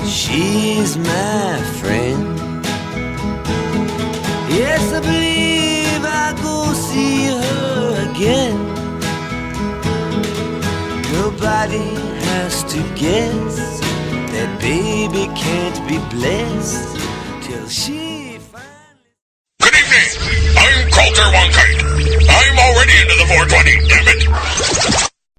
She's my friend. Yes, I believe I'll go see her again. Nobody has to guess that baby can't be blessed till she finally... Good evening. I'm Coulter Wonkite. I'm already into the 420, damn it.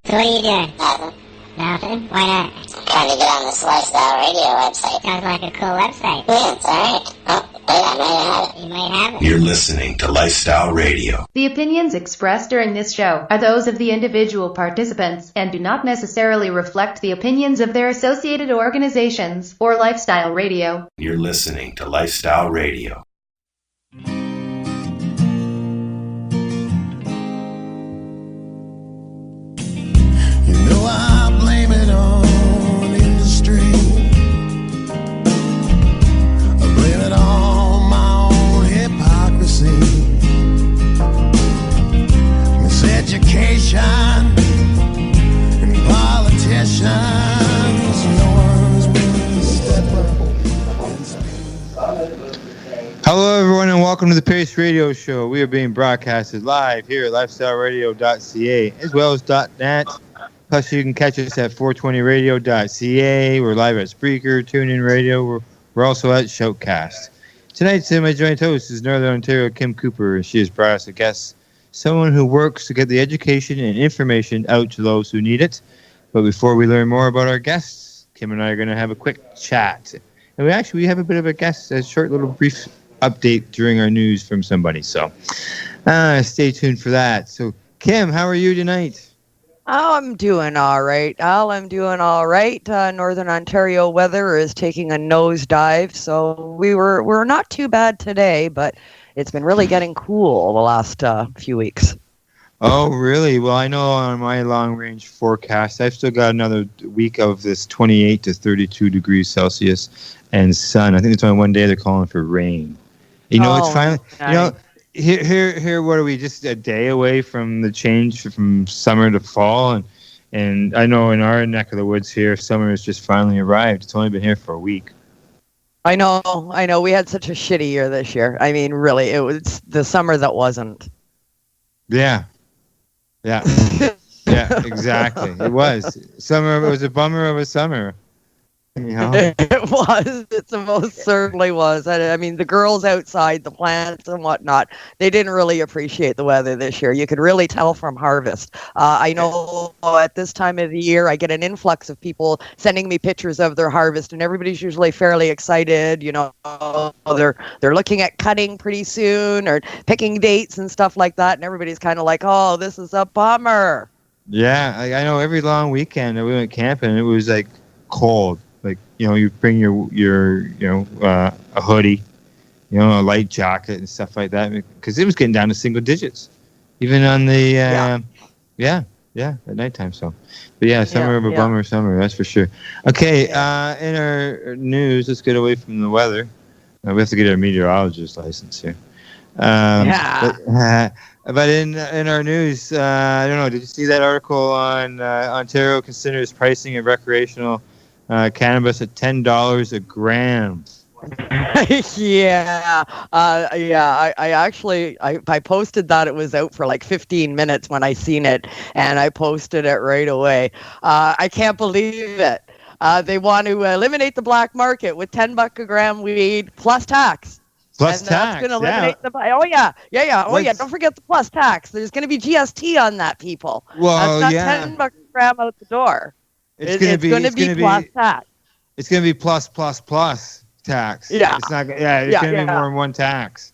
So what are you doing? Nothing. Nothing? Why not? Trying to get on this Lifestyle Radio website. Sounds like a cool website. Yeah, it's alright. Oh, wait, I might have it. You might have it. You're listening to Lifestyle Radio. The opinions expressed during this show are those of the individual participants and do not necessarily reflect the opinions of their associated organizations or Lifestyle Radio. You're listening to Lifestyle Radio. I blame it on industry. I blame it on my own hypocrisy. Miseducation and politicians. No one's willing to step up and speak. Hello, everyone, and welcome to the Pace Radio Show. We are being broadcasted live here at lifestyleradio.ca as well as .net. Plus, you can catch us at 420radio.ca. We're live at Spreaker, TuneIn Radio. We're also at Shoutcast. Tonight, my joint host is Northern Ontario Kim Cooper, and she has brought us a guest, someone who works to get the education and information out to those who need it. But before we learn more about our guests, Kim and I are going to have a quick chat. And we have a bit of a guest, a short little brief update during our news from somebody. So stay tuned for that. So, Kim, how are you tonight? Oh, I'm doing all right, Al. I'm doing all right. Northern Ontario weather is taking a nosedive, so we're not too bad today, but it's been really getting cool the last few weeks. Oh, really? Well, I know on my long-range forecast, I've still got another week of this 28 to 32 degrees Celsius and sun. I think it's only one day they're calling for rain. It's finally, nice. Here, what are we, just a day away from the change from summer to fall? And I know in our neck of the woods here, summer has just finally arrived. It's only been here for a week. I know. We had such a shitty year this year. I mean, really, it was the summer that wasn't. Yeah. Yeah, exactly. It was. Summer, it was a bummer of a summer. You know? It was. It most certainly was. I mean, the girls outside, the plants and whatnot, they didn't really appreciate the weather this year. You could really tell from harvest. I know at this time of the year, I get an influx of people sending me pictures of their harvest, and everybody's usually fairly excited. They're looking at cutting pretty soon or picking dates and stuff like that, and everybody's kind of like, "Oh, this is a bummer." Yeah, I know. Every long weekend we went camping, it was like cold. Like, you bring your a hoodie, a light jacket and stuff like that, because it was getting down to single digits, even on the, at nighttime. So, but yeah, summer of a bummer summer, that's for sure. Okay, in our news, let's get away from the weather. We have to get our meteorologist license here. But in our news, I don't know, did you see that article on Ontario considers pricing of recreational cannabis at $10 a gram? I posted that. It was out for like 15 minutes when I seen it, and I posted it right away. I can't believe it. They want to eliminate the black market with $10 a gram weed plus tax. Plus and tax, that's going to eliminate the. Don't forget the plus tax. There's going to be GST on that, people. Well, that's not $10 a gram out the door. It's going to be plus tax. It's going to be plus tax. Yeah. It's not. Yeah. It's going to be more than one tax.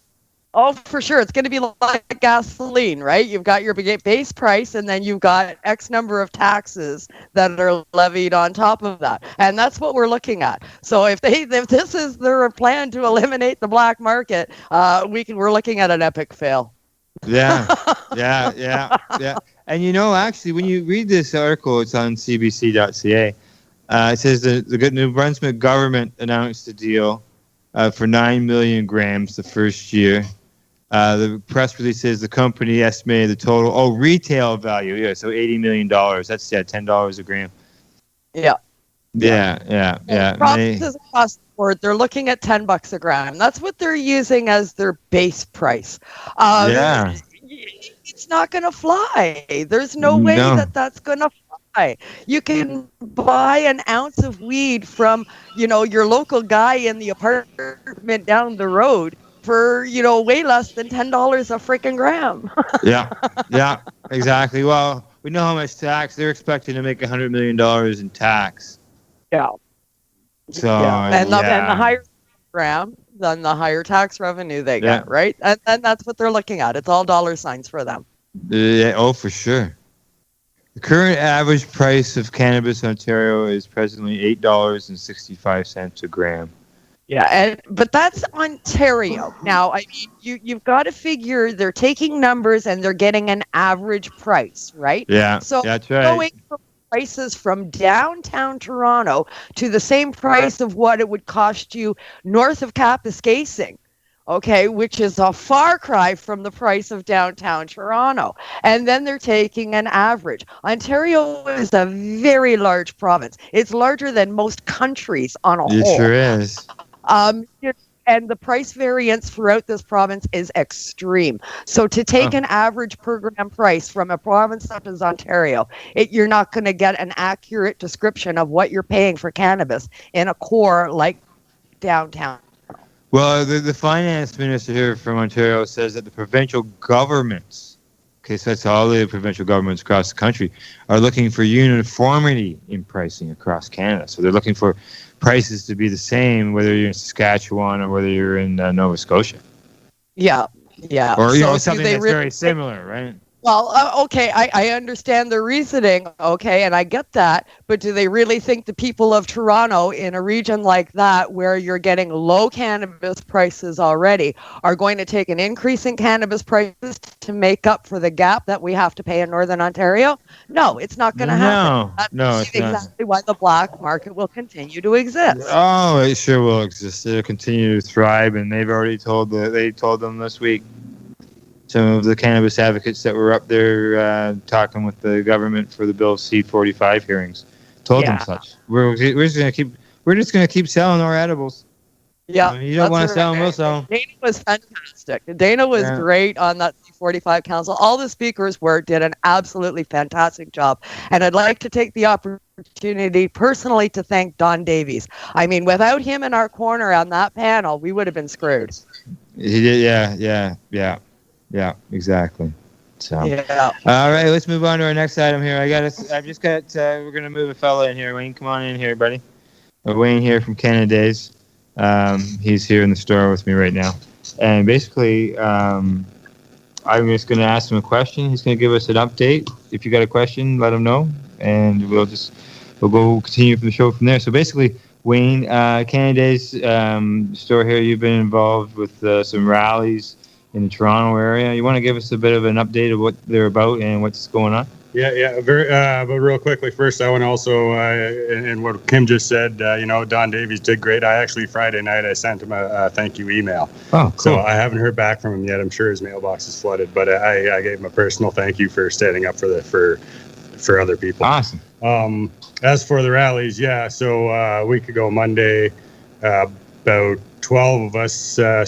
Oh, for sure. It's going to be like gasoline, right? You've got your base price, and then you've got X number of taxes that are levied on top of that, and that's what we're looking at. So if this is their plan to eliminate the black market, we're looking at an epic fail. Yeah. And actually, when you read this article, it's on CBC.ca. It says the New Brunswick government announced a deal for 9 million grams the first year. The press release says the company estimated the total retail value. Yeah, so $80 million. That's $10 a gram. Yeah. Yeah. Provinces across the board, they're looking at $10 a gram. That's what they're using as their base price. Yeah. It's not going to fly. There's no way No. that's going to fly. You can buy an ounce of weed from, your local guy in the apartment down the road for, way less than $10 a freaking gram. Yeah, exactly. Well, we know how much tax they're expecting to make $100 million in tax. Yeah. So and the higher gram, then the higher tax revenue they get, right? And that's what they're looking at. It's all dollar signs for them. Oh, for sure. The current average price of cannabis in Ontario is presently $8.65 a gram. Yeah, but that's Ontario. Now, I mean, you've got to figure they're taking numbers and they're getting an average price, right? Yeah, so that's right. Going from prices from downtown Toronto to the same price of what it would cost you north of Kapuskasing, okay, which is a far cry from the price of downtown Toronto. And then they're taking an average. Ontario is a very large province. It's larger than most countries on a whole. It sure is. And the price variance throughout this province is extreme. So to take an average per gram price from a province such as Ontario, you're not going to get an accurate description of what you're paying for cannabis in a core like downtown. Well, the finance minister here from Ontario says that the provincial governments, okay, so that's all the provincial governments across the country, are looking for uniformity in pricing across Canada. So they're looking for prices to be the same whether you're in Saskatchewan or whether you're in Nova Scotia. Yeah. Or something that's very similar, right? Well, okay, I understand the reasoning, okay, and I get that, but do they really think the people of Toronto in a region like that where you're getting low cannabis prices already are going to take an increase in cannabis prices to make up for the gap that we have to pay in Northern Ontario? No, it's not going to happen. That's exactly why the black market will continue to exist. Oh, it sure will exist. It'll continue to thrive, and they've already told them this week. Some of the cannabis advocates that were up there talking with the government for the Bill C-45 hearings told them such. We're just gonna keep selling our edibles. Yeah, I mean, you don't want to sell them, we'll sell them. Dana was fantastic. Dana was great on that C-45 council. All the speakers did an absolutely fantastic job, and I'd like to take the opportunity personally to thank Don Davies. I mean, without him in our corner on that panel, we would have been screwed. He did, yeah, exactly. So, all right, let's move on to our next item here. We're gonna move a fella in here. Wayne, come on in here, buddy. Wayne here from Canada Days. He's here in the store with me right now, and basically, I'm just gonna ask him a question. He's gonna give us an update. If you got a question, let him know, and we'll go continue from the show from there. So basically, Wayne, Canada Days store here. You've been involved with some rallies in the Toronto area. You want to give us a bit of an update of what they're about and what's going on? Yeah. But real quickly, first, I want to also, and what Kim just said, Don Davies did great. Friday night, I sent him a thank you email. Oh, cool. So I haven't heard back from him yet. I'm sure his mailbox is flooded, but I gave him a personal thank you for standing up for other people. Awesome. As for the rallies, so a week ago Monday, about 12 of us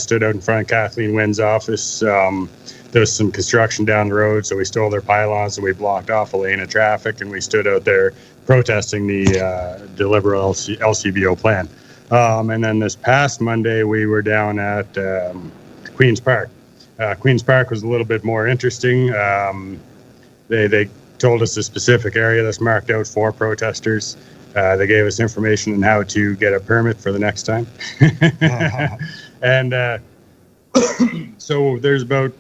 stood out in front of Kathleen Wynn's office. There was some construction down the road, so we stole their pylons and we blocked off a lane of traffic, and we stood out there protesting the Liberal LCBO plan. And then this past Monday, we were down at Queen's Park. Queen's Park was a little bit more interesting. They told us a specific area that's marked out for protesters. They gave us information on how to get a permit for the next time. And so there's about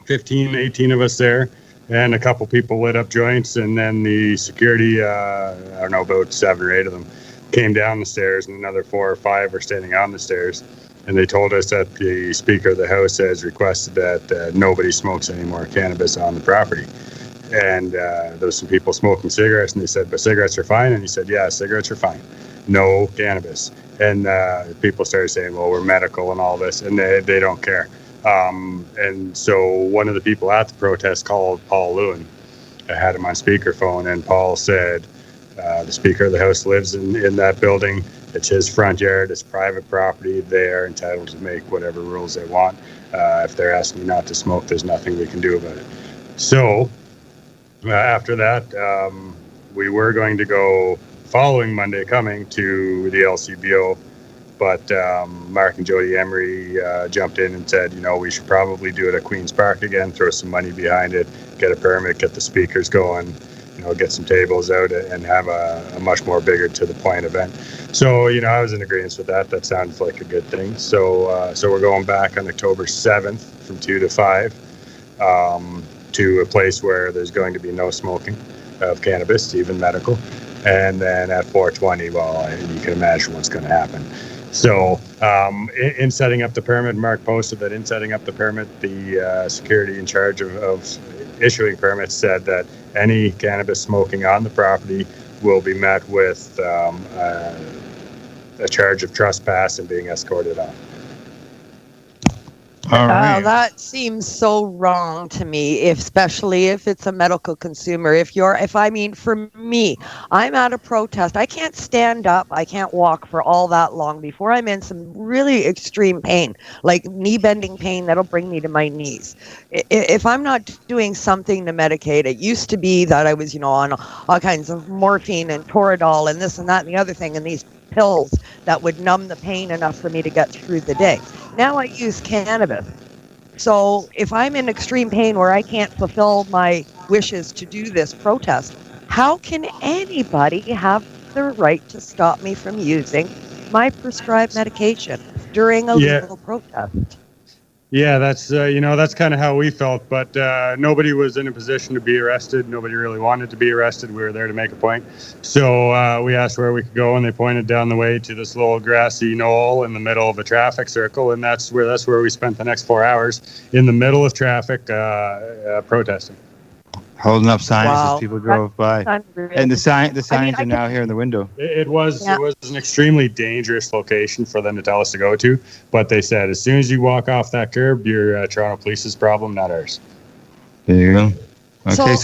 15, 18 of us there, and a couple people lit up joints, and then the security, I don't know, about 7 or 8 of them came down the stairs, and another 4 or 5 are standing on the stairs. And they told us that the Speaker of the House has requested that nobody smokes any more cannabis on the property. And there was some people smoking cigarettes, and they said, but cigarettes are fine? And he said, yeah, cigarettes are fine. No cannabis. And people started saying, well, we're medical and all this, and they don't care. And so one of the people at the protest called Paul Lewin. I had him on speakerphone, and Paul said, The Speaker of the House lives in that building. It's his front yard. It's private property. They are entitled to make whatever rules they want. If they're asking you not to smoke, there's nothing we can do about it. So after that, we were going to go following Monday coming to the LCBO, but Mark and Jody Emery jumped in and said, we should probably do it at Queen's Park again, throw some money behind it, get a permit, get the speakers going, get some tables out and have a much more bigger to the point event. So, I was in agreement with that. That sounds like a good thing. So we're going back on October 7th from 2 to 5 to a place where there's going to be no smoking of cannabis, even medical. And then at 420, you can imagine what's going to happen. So in setting up the permit, Mark posted that in setting up the permit, the security in charge of issuing permits said that any cannabis smoking on the property will be met with a charge of trespass and being escorted off. All right. That seems so wrong to me, especially if it's a medical consumer. For me, I'm at a protest. I can't stand up. I can't walk for all that long before I'm in some really extreme pain, like knee bending pain that'll bring me to my knees. If I'm not doing something to medicate, it used to be that I was, on all kinds of morphine and Toradol and this and that and the other thing, and these pills that would numb the pain enough for me to get through the day. Now I use cannabis. So if I'm in extreme pain where I can't fulfill my wishes to do this protest, how can anybody have the right to stop me from using my prescribed medication during a legal protest? Yeah, that's that's kind of how we felt, but nobody was in a position to be arrested. Nobody really wanted to be arrested. We were there to make a point. So we asked where we could go, and they pointed down the way to this little grassy knoll in the middle of a traffic circle, and that's where we spent the next 4 hours in the middle of traffic protesting. Holding up signs Wow. as people drove by. And the signs are now here in the window. It was an extremely dangerous location for them to tell us to go to, but they said as soon as you walk off that curb, you're Toronto Police's problem, not ours. There you go. Okay,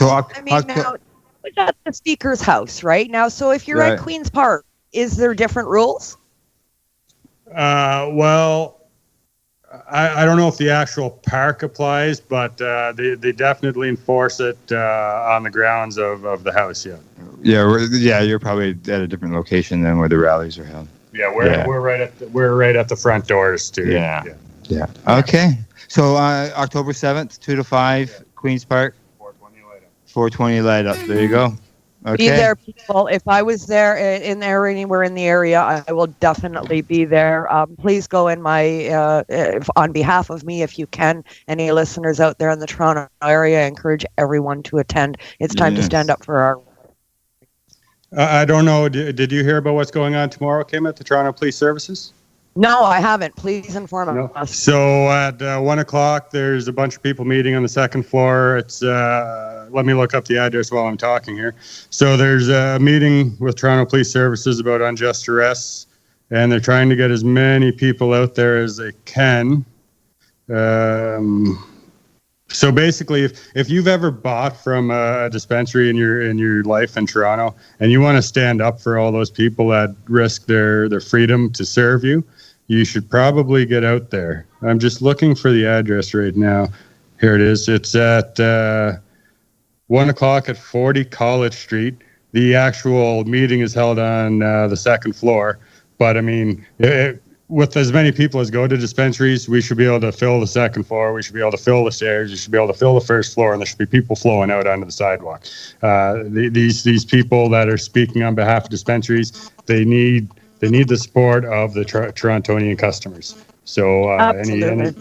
now we got the Speaker's house right now. So if you're at Queen's Park, is there different rules? I don't know if the actual park applies, but they definitely enforce it on the grounds of the house. Yeah, you're probably at a different location than where the rallies are held. Yeah, we're right at the front doors too. Yeah. Okay, so October 7th, 2 to 5, Queen's Park. 420 light up. There you go. Okay. Be there, people. If I was there anywhere in the area, I will definitely be there. Please go in on behalf of me, if you can. Any listeners out there in the Toronto area, I encourage everyone to attend. It's time to stand up for our. I don't know. Did you hear about what's going on tomorrow, Kim, at the Toronto Police Services? No, I haven't. Please inform us. So at 1 o'clock, there's a bunch of people meeting on the second floor. It's let me look up the address while I'm talking here. So there's a meeting with Toronto Police Services about unjust arrests, and they're trying to get as many people out there as they can. So basically, if you've ever bought from a dispensary in your life in Toronto, and you want to stand up for all those people that risk their freedom to serve you, you should probably get out there. I'm just looking for the address right now. Here it is. It's at 1 o'clock at 40 College Street. The actual meeting is held on the second floor. But I mean, with as many people as go to dispensaries, we should be able to fill the second floor. We should be able to fill the stairs. You should be able to fill the first floor, and there should be people flowing out onto the sidewalk. These people that are speaking on behalf of dispensaries, they need the support of the Torontonian customers. So All right, there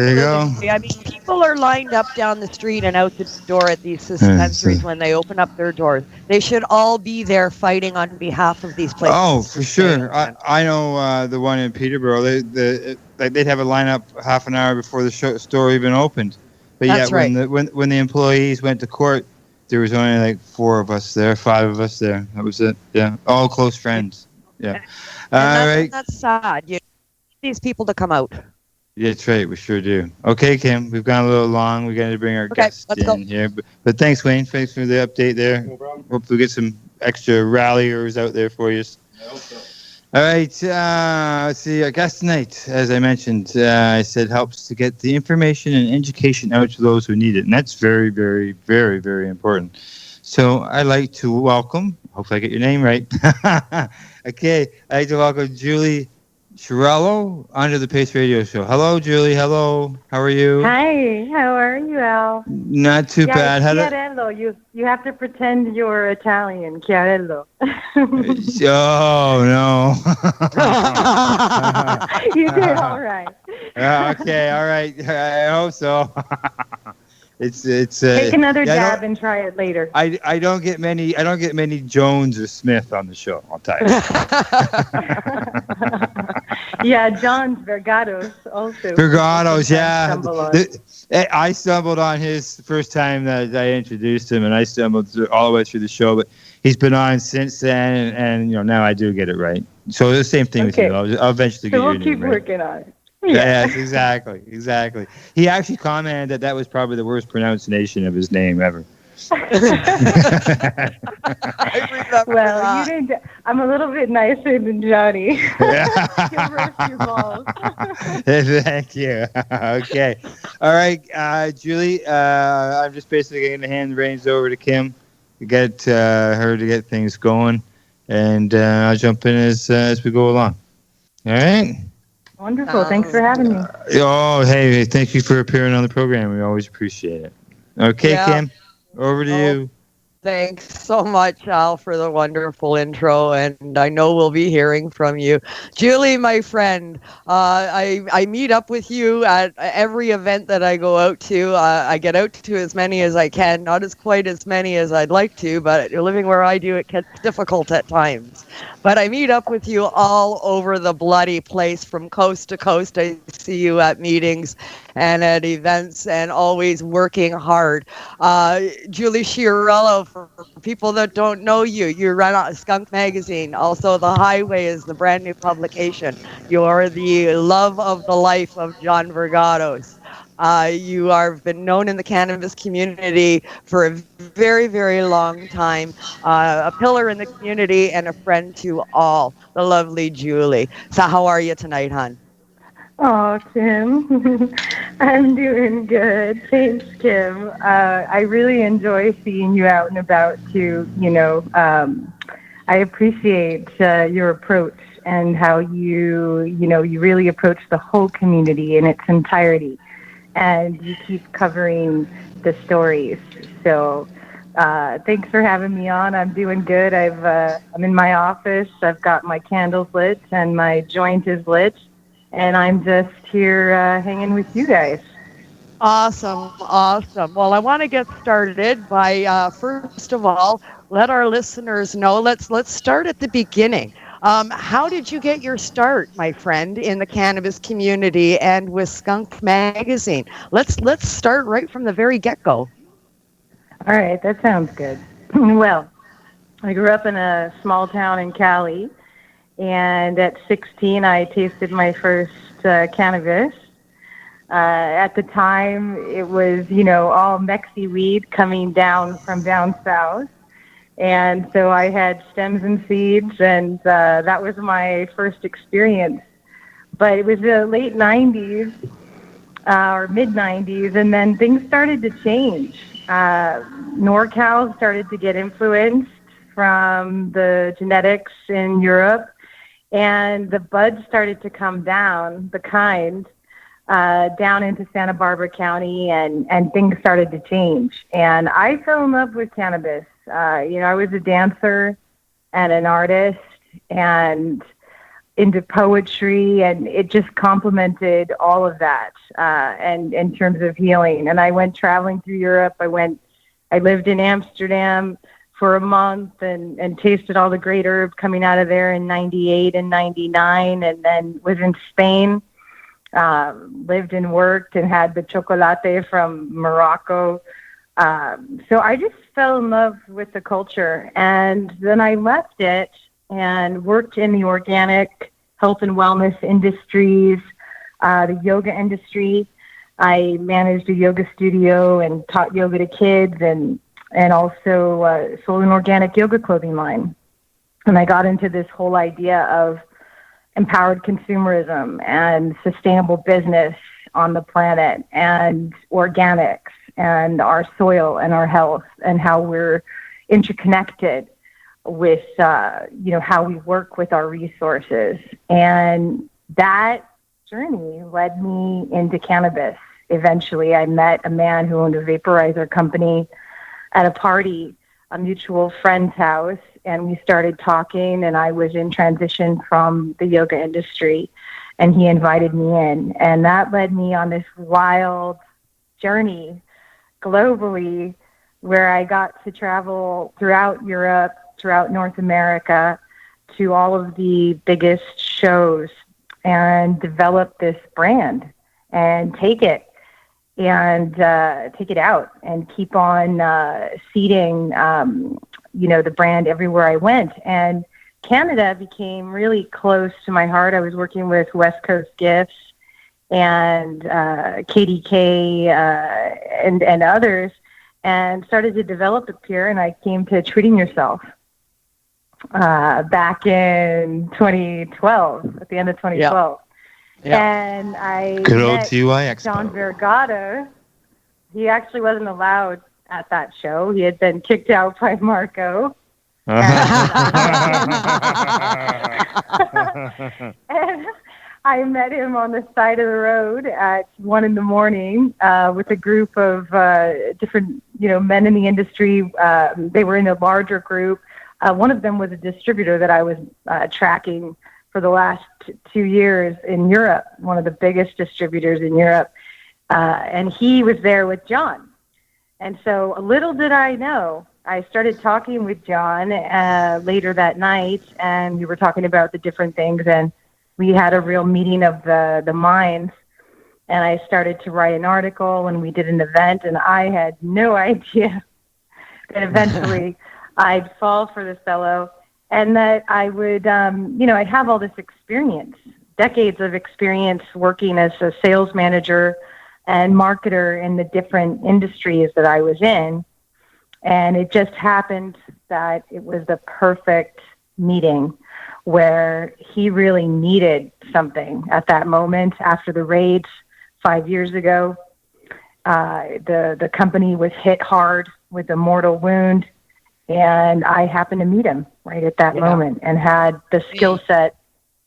you go. I mean, people are lined up down the street and out the door at these dispensaries when they open up their doors. They should all be there fighting on behalf of these places. Oh, for sure. I know the one in Peterborough. They'd have a lineup half an hour before the store even opened. But That's right. when the employees went to court, there was only like 4 of us there, 5 of us there. That was it. Yeah, all close friends. Yeah. All right. That's sad. You need these people to come out. That's right. We sure do. Okay, Kim, we've gone a little long. We got to bring our guest in here. But thanks, Wayne. Thanks for the update there. No problem. Hope we get some extra ralliers out there for you. I hope so. All right. Let's see. Our guest tonight, as I mentioned, I said helps to get the information and education out to those who need it. And that's very, very, very, very important. So I'd like to welcome, hopefully I get your name right. Okay. I'd like to welcome Julie Chiariello onto the Pace Radio Show. Hello, Julie. Hello. How are you? Hi. How are you, Al? Not too bad. Chiariello. You have to pretend you're Italian. Chiariello. Oh, no. You did all right. Okay. All right. I hope so. It's Take another jab and try it later. I don't get many Jones or Smith on the show, I'll tell you. Yeah, John's Vergados also. Vergados, yeah. I stumbled on his first time that I introduced him, and I stumbled all the way through the show, but he's been on since then, and now I do get it right. So the same thing with you. I'll eventually get your name right. So we'll keep working on it. Yeah. Yes, exactly. He actually commented that was probably the worst pronunciation of his name ever. Well, you didn't. I'm a little bit nicer than Johnny. Thank you. Okay. All right, Julie. I'm just basically going to hand the reins over to Kim to get her to get things going, and I'll jump in as we go along. All right. Wonderful. Thanks for having me. Oh, hey, thank you for appearing on the program. We always appreciate it. Okay, Kim, over to you. Thanks so much, Al, for the wonderful intro, and I know we'll be hearing from you. Julie, my friend, I meet up with you at every event that I go out to. I get out to as many as I can, not as quite as many as I'd like to, but living where I do, it gets difficult at times. But I meet up with you all over the bloody place from coast to coast. I see you at meetings and at events and always working hard. Julie Chiariello, for people that don't know you, you run SKUNK Magazine. Also, The Highway is the brand new publication. You're the love of the life of John Vergados. You are been known in the cannabis community for a very, very long time. A pillar in the community and a friend to all. The lovely Julie. So how are you tonight, hon? Oh, Kim. I'm doing good. Thanks, Kim. I really enjoy seeing you out and about too. I appreciate your approach and how you really approach the whole community in its entirety. And you keep covering the stories. So thanks for having me on. I'm doing good. I'm in my office. I've got my candles lit and my joint is lit. And I'm just here hanging with you guys. Awesome. Well, I want to get started by, first of all, let our listeners know. Let's start at the beginning. How did you get your start, my friend, in the cannabis community and with SKUNK Magazine? Let's start right from the very get-go. All right, that sounds good. Well, I grew up in a small town in Cali, and at 16, I tasted my first cannabis. At the time, it was, all Mexi weed coming down from down south. And so I had stems and seeds, and that was my first experience. But it was the late 90s or mid-90s, and then things started to change. NorCal started to get influenced from the genetics in Europe, and the buds started to come down, down into Santa Barbara County, and things started to change. And I fell in love with cannabis. I was a dancer and an artist and into poetry, and it just complemented all of that, and in terms of healing. And I went traveling through Europe. I lived in Amsterdam for a month and tasted all the great herbs coming out of there in 98 and 99, and then was in Spain, lived and worked and had the chocolate from Morocco. So I just fell in love with the culture, and then I left it and worked in the organic health and wellness industries, the yoga industry. I managed a yoga studio and taught yoga to kids, and also sold an organic yoga clothing line. And I got into this whole idea of empowered consumerism and sustainable business on the planet and organics and our soil and our health and how we're interconnected with, how we work with our resources. And that journey led me into cannabis. Eventually, I met a man who owned a vaporizer company at a party, a mutual friend's house, and we started talking, and I was in transition from the yoga industry, and he invited me in. And that led me on this wild journey globally where I got to travel throughout Europe, throughout North America, to all of the biggest shows and develop this brand and take it out and keep on seeding, the brand everywhere I went. And Canada became really close to my heart. I was working with West Coast Gifts and KDK and others, and started to develop it here. And I came to Treating Yourself back in 2012, at the end of 2012. Yeah. And I Good old met TY Expo. John Vergata. He actually wasn't allowed at that show. He had been kicked out by Marco. And I met him on the side of the road at 1 a.m. With a group of different, men in the industry. They were in a larger group. One of them was a distributor that I was tracking for the last 2 years in Europe, one of the biggest distributors in Europe. And he was there with John. And so little did I know, I started talking with John later that night, and we were talking about the different things, and we had a real meeting of the minds. And I started to write an article, and we did an event, and I had no idea that eventually I'd fall for this fellow, and that I would, I'd have all this experience, decades of experience working as a sales manager and marketer in the different industries that I was in. And it just happened that it was the perfect meeting where he really needed something at that moment after the raids 5 years ago. The company was hit hard with a mortal wound, and I happened to meet him right at that moment and had the skill set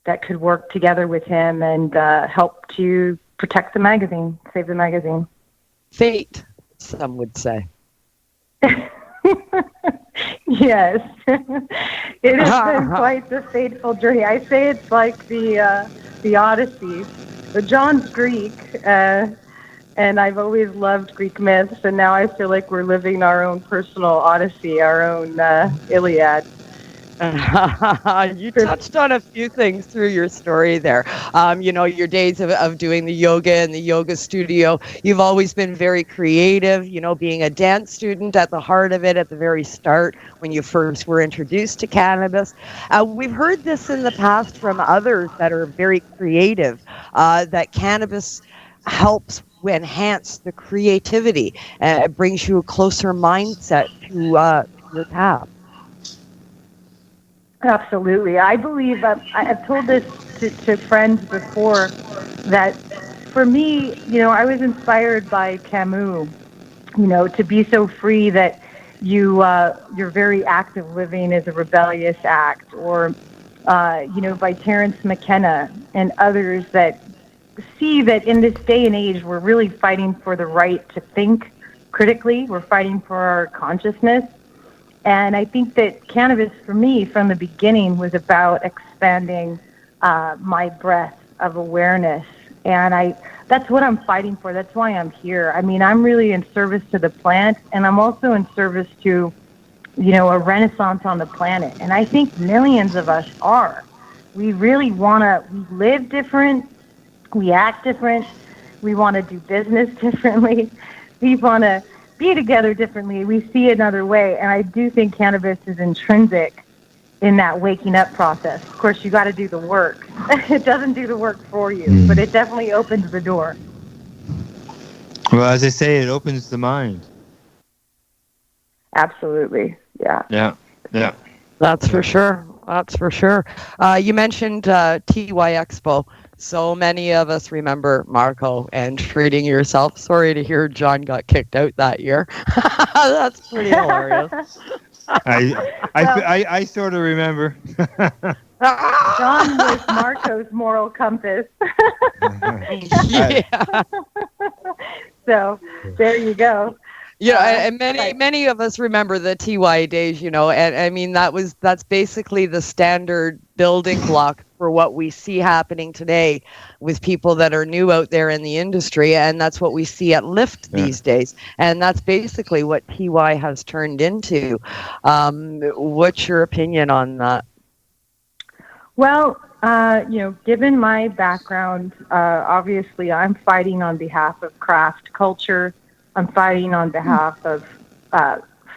that could work together with him and help to protect the magazine, save the magazine. Fate, some would say. Yes. It has been quite the fateful journey. I say it's like the Odyssey. But John's Greek, and I've always loved Greek myths, and now I feel like we're living our own personal Odyssey, our own Iliad. You touched on a few things through your story there. Your days of doing the yoga and the yoga studio, you've always been very creative, being a dance student at the heart of it at the very start when you first were introduced to cannabis. We've heard this in the past from others that are very creative, that cannabis helps enhance the creativity. It brings you a closer mindset to your path. Absolutely. I believe, I've told this to friends before, that for me, I was inspired by Camus, to be so free that your very act of living is a rebellious act, or, by Terence McKenna and others that see that in this day and age, we're really fighting for the right to think critically. We're fighting for our consciousness. And I think that cannabis, for me, from the beginning, was about expanding my breadth of awareness. And that's what I'm fighting for. That's why I'm here. I mean, I'm really in service to the plant, and I'm also in service to, a renaissance on the planet. And I think millions of us are. We really we live different. We act different. We want to do business differently. We want to be together differently. We see another way. And I do think cannabis is intrinsic in that waking up process. Of course, you got to do the work. It doesn't do the work for you, but it definitely opens the door. Well, as they say, it opens the mind. Absolutely. Yeah. Yeah. Yeah. That's for sure. That's for sure. You mentioned TY Expo. So many of us remember Marco and treating yourself. Sorry to hear John got kicked out that year. That's pretty hilarious. I sort of remember. John was Marco's moral compass. Yeah. So there you go. Yeah, and many of us remember the TY days, and I mean that's basically the standard building block for what we see happening today with people that are new out there in the industry, and that's what we see at Lyft these days, and that's basically what TY has turned into. What's your opinion on that? Well, given my background, obviously I'm fighting on behalf of craft culture. I'm fighting on behalf of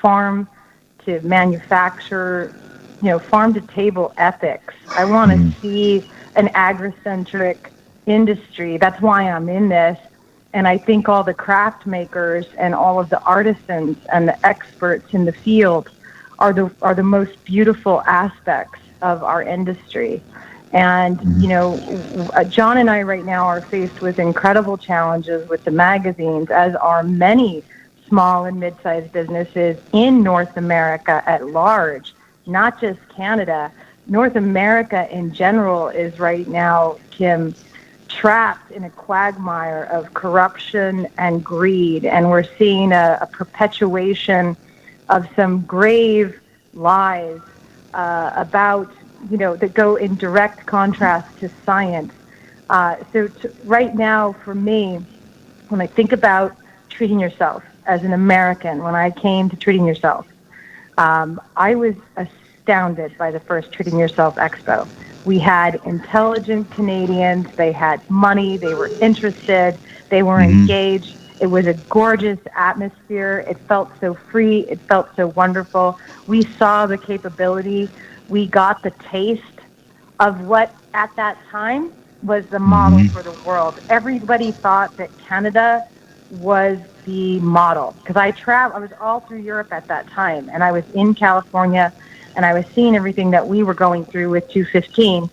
farm to manufacture, farm to table ethics. I want to see an agri-centric industry. That's why I'm in this. And I think all the craft makers and all of the artisans and the experts in the field are the most beautiful aspects of our industry. And, John and I right now are faced with incredible challenges with the magazines, as are many small and mid-sized businesses in North America at large, not just Canada. North America in general is right now, Kim, trapped in a quagmire of corruption and greed. And we're seeing a perpetuation of some grave lies about that go in direct contrast to science. Right now, for me, when I think about treating yourself as an American, when I came to Treating Yourself, I was astounded by the first Treating Yourself Expo. We had intelligent Canadians. They had money. They were interested. They were engaged. It was a gorgeous atmosphere. It felt so free. It felt so wonderful. We saw the capability. We got the taste of what at that time was the model for the world. Everybody thought that Canada was the model, because I was all through Europe at that time, and I was in California, and I was seeing everything that we were going through with 215,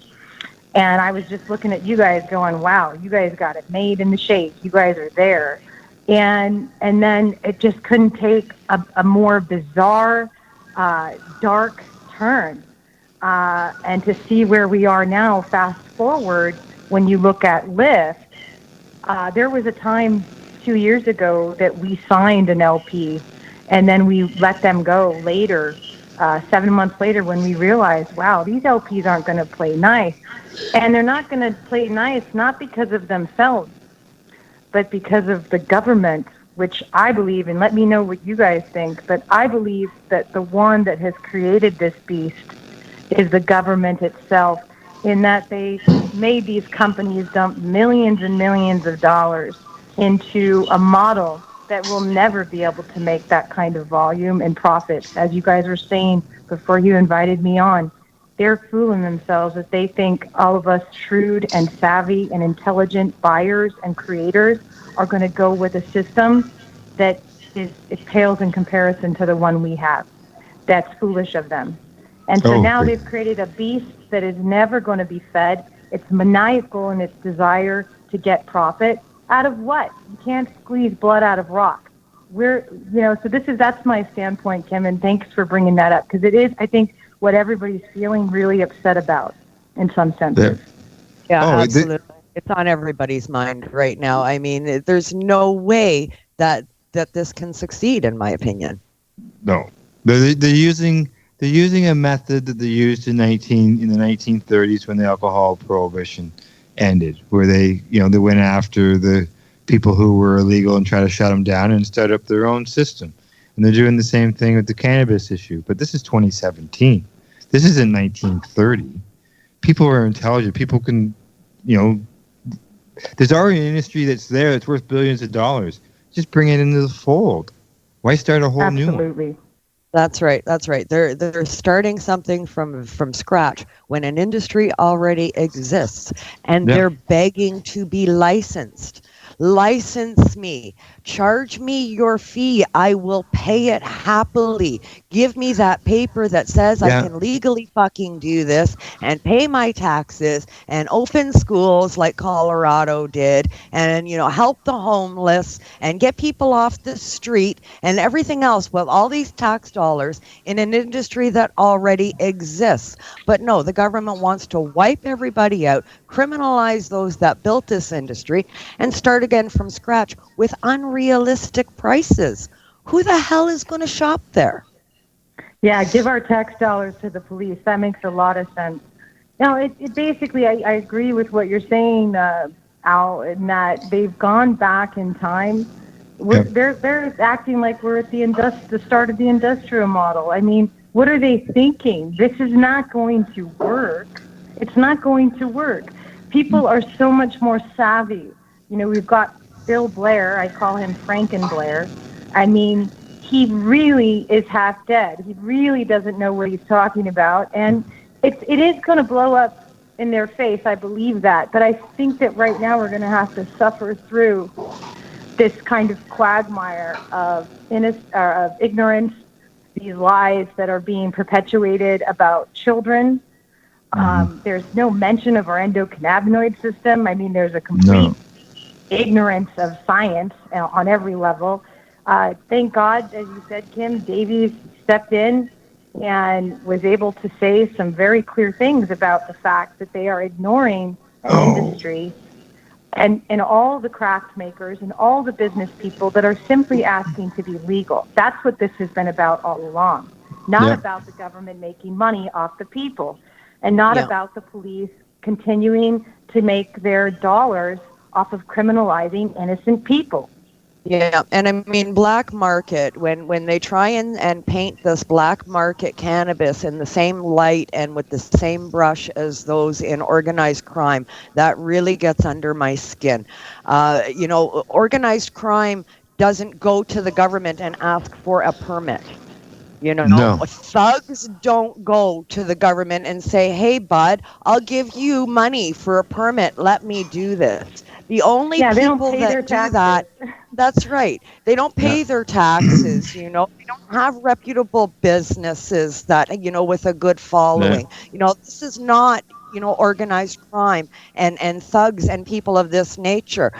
and I was just looking at you guys going, wow, you guys got it made in the shade. You guys are there. And then it just couldn't take a more bizarre, dark turn. And to see where we are now, fast forward, when you look at Lyft, there was a time 2 years ago that we signed an LP, and then we let them go later, 7 months later, when we realized, wow, these LPs aren't going to play nice. And they're not going to play nice, not because of themselves, but because of the government, which I believe, and let me know what you guys think, but I believe that the one that has created this beast is the government itself, in that they made these companies dump millions and millions of dollars into a model that will never be able to make that kind of volume and profit. As you guys were saying before you invited me on, they're fooling themselves that they think all of us shrewd and savvy and intelligent buyers and creators are going to go with a system that it pales in comparison to the one we have. That's foolish of them. And so now they've created a beast that is never going to be fed. It's maniacal in its desire to get profit. Out of what? You can't squeeze blood out of rock. So that's my standpoint, Kim, and thanks for bringing that up, because it is, I think, what everybody's feeling really upset about in some senses. Yeah, absolutely. It's on everybody's mind right now. I mean, there's no way that this can succeed, in my opinion. No. They're using a method that they used in the 1930s when the alcohol prohibition ended, where they went after the people who were illegal and try to shut them down and start up their own system. And they're doing the same thing with the cannabis issue. But this is 2017. This isn't 1930. People are intelligent. People can, there's already an industry that's there that's worth billions of dollars. Just bring it into the fold. Why start a whole new one? Absolutely. That's right. That's right. They're starting something from scratch when an industry already exists, and they're begging to be licensed. License me. Charge me your fee. I will pay it happily. Give me that paper that says I can legally fucking do this and pay my taxes and open schools like Colorado did and, help the homeless and get people off the street and everything else with all these tax dollars in an industry that already exists. But no, the government wants to wipe everybody out, criminalize those that built this industry, and start again from scratch with unrealistic prices. Who the hell is going to shop there? Yeah, give our tax dollars to the police. That makes a lot of sense. Now, it basically, I agree with what you're saying, Al, in that they've gone back in time. They're acting like we're at the start of the industrial model. I mean, what are they thinking? This is not going to work. It's not going to work. People are so much more savvy. We've got Bill Blair. I call him Franken Blair. I mean, he really is half dead. He really doesn't know what he's talking about. And it is going to blow up in their face. I believe that. But I think that right now we're going to have to suffer through this kind of quagmire of ignorance, these lies that are being perpetuated about children. There's no mention of our endocannabinoid system. I mean, there's a complete ignorance of science on every level. Thank God, as you said, Kim, Davies stepped in and was able to say some very clear things about the fact that they are ignoring an industry and all the craft makers and all the business people that are simply asking to be legal. That's what this has been about all along. Not about the government making money off the people, and not about the police continuing to make their dollars off of criminalizing innocent people. Yeah, and I mean, black market, when they try and paint this black market cannabis in the same light and with the same brush as those in organized crime, that really gets under my skin. Organized crime doesn't go to the government and ask for a permit. Thugs don't go to the government and say, hey, bud, I'll give you money for a permit. Let me do this. The only people that do that, that's right. They don't pay their taxes, They don't have reputable businesses that, with a good following. This is not, organized crime and thugs and people of this nature.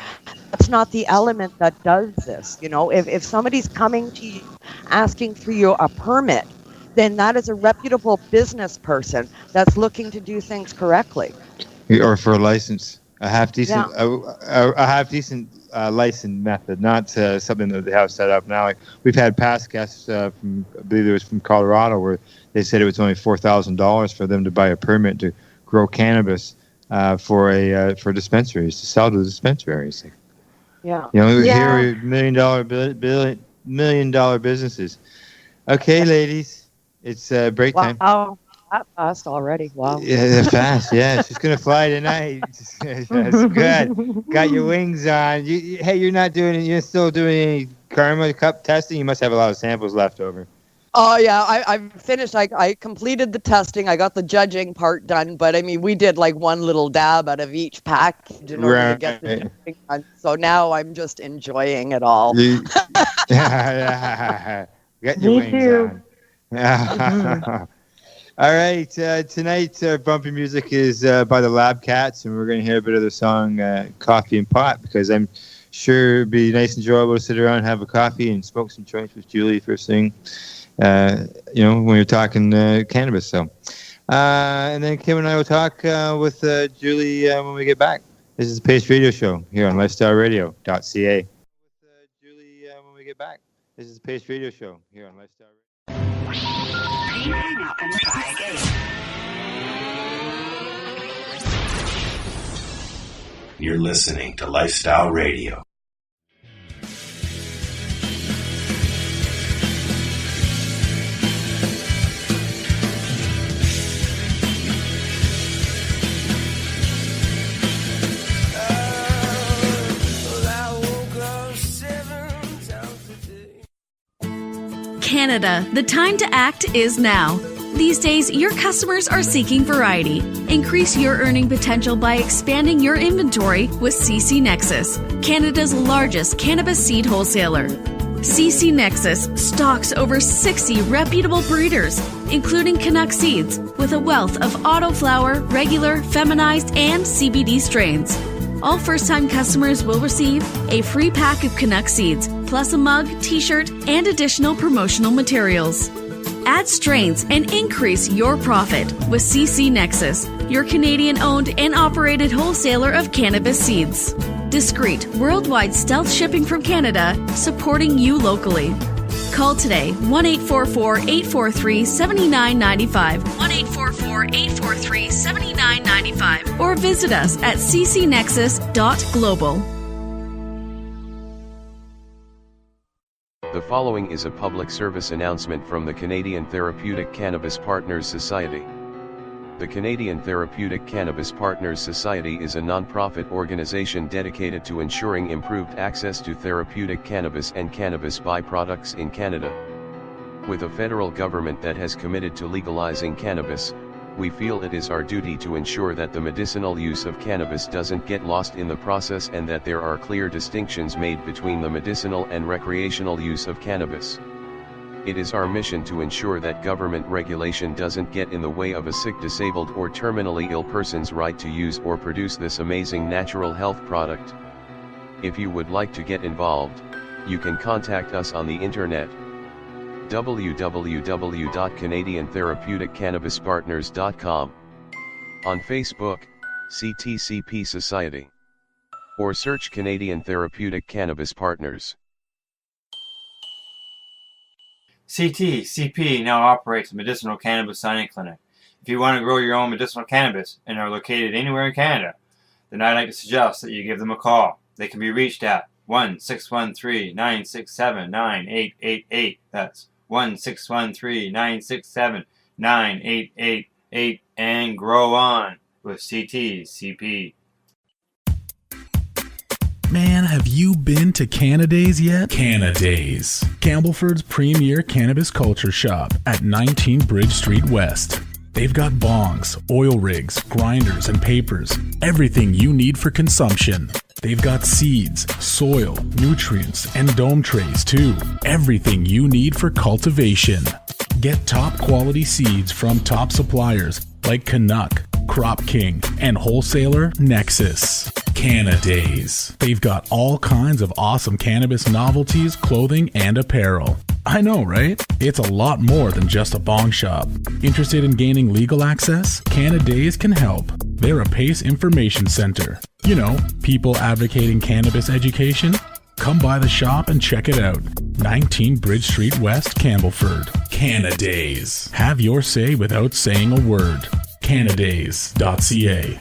That's not the element that does this. If somebody's coming to you asking for you a permit, then that is a reputable business person that's looking to do things correctly. Or for a license. A half decent license method, not something that they have set up now. Like we've had past guests from, I believe it was from Colorado, where they said it was only $4,000 for them to buy a permit to grow cannabis for dispensaries, to sell to dispensaries. Yeah. Here are million dollar businesses. Okay, ladies, it's break time. Wow. That fast already. Wow. Yeah, fast. Yeah, she's gonna fly tonight. That's good. Got your wings on. You're not doing. You're still doing any Karma Cup testing. You must have a lot of samples left over. Oh yeah, I've finished. I completed the testing. I got the judging part done, but I mean, we did like one little dab out of each package in order to get the judging done. So now I'm just enjoying it all. Get your wings on. All right, tonight bumpy music is by the Lab Cats, and we're going to hear a bit of the song Coffee and Pot, because I'm sure it'd be nice and enjoyable to sit around and have a coffee and smoke some joints with Julie first thing, when you're talking cannabis. So, and then Kim and I will talk with Julie when we get back. This is the Pace Radio Show here on lifestyleradio.ca. Julie, when we get back. This is the Pace Radio Show here on Lifestyle Radio. Hang up and try again. You're listening to Lifestyle Radio. Canada, the time to act is now. These days, your customers are seeking variety. Increase your earning potential by expanding your inventory with CC Nexus, Canada's largest cannabis seed wholesaler. CC Nexus stocks over 60 reputable breeders, including Canuck seeds, with a wealth of autoflower, regular, feminized, and CBD strains. All first-time customers will receive a free pack of Canuck seeds, plus a mug, t-shirt, and additional promotional materials. Add strains and increase your profit with CC Nexus, your Canadian-owned and operated wholesaler of cannabis seeds. Discreet, worldwide stealth shipping from Canada, supporting you locally. Call today, 1-844-843-7995, 1-844-843-7995, or visit us at ccnexus.global. The following is a public service announcement from the Canadian Therapeutic Cannabis Partners Society. The Canadian Therapeutic Cannabis Partners Society is a non-profit organization dedicated to ensuring improved access to therapeutic cannabis and cannabis byproducts in Canada. With a federal government that has committed to legalizing cannabis, we feel it is our duty to ensure that the medicinal use of cannabis doesn't get lost in the process and that there are clear distinctions made between the medicinal and recreational use of cannabis. It is our mission to ensure that government regulation doesn't get in the way of a sick, disabled, or terminally ill person's right to use or produce this amazing natural health product. If you would like to get involved, you can contact us on the internet, www.canadiantherapeuticCannabisPartners.com, on Facebook, CTCP Society, or search Canadian Therapeutic Cannabis Partners. CTCP now operates a medicinal cannabis signing clinic. If you want to grow your own medicinal cannabis and are located anywhere in Canada, then I'd like to suggest that you give them a call. They can be reached at 1-613-967-9888. That's 1-613-967-9888, and grow on with CTCP. Man, have you been to Cannadays yet? Cannadays, Campbellford's premier cannabis culture shop at 19 Bridge Street West. They've got bongs, oil rigs, grinders, and papers. Everything you need for consumption. They've got seeds, soil, nutrients, and dome trays too. Everything you need for cultivation. Get top quality seeds from top suppliers like Canuck, Crop King, and wholesaler Nexus. Cannadays. They've got all kinds of awesome cannabis novelties, clothing, and apparel. I know, right? It's a lot more than just a bong shop. Interested in gaining legal access? Cannadays can help. They're a PACE information center. You know, people advocating cannabis education. Come by the shop and check it out. 19 Bridge Street West, Campbellford. Cannadays. Have your say without saying a word. Cannadays.ca.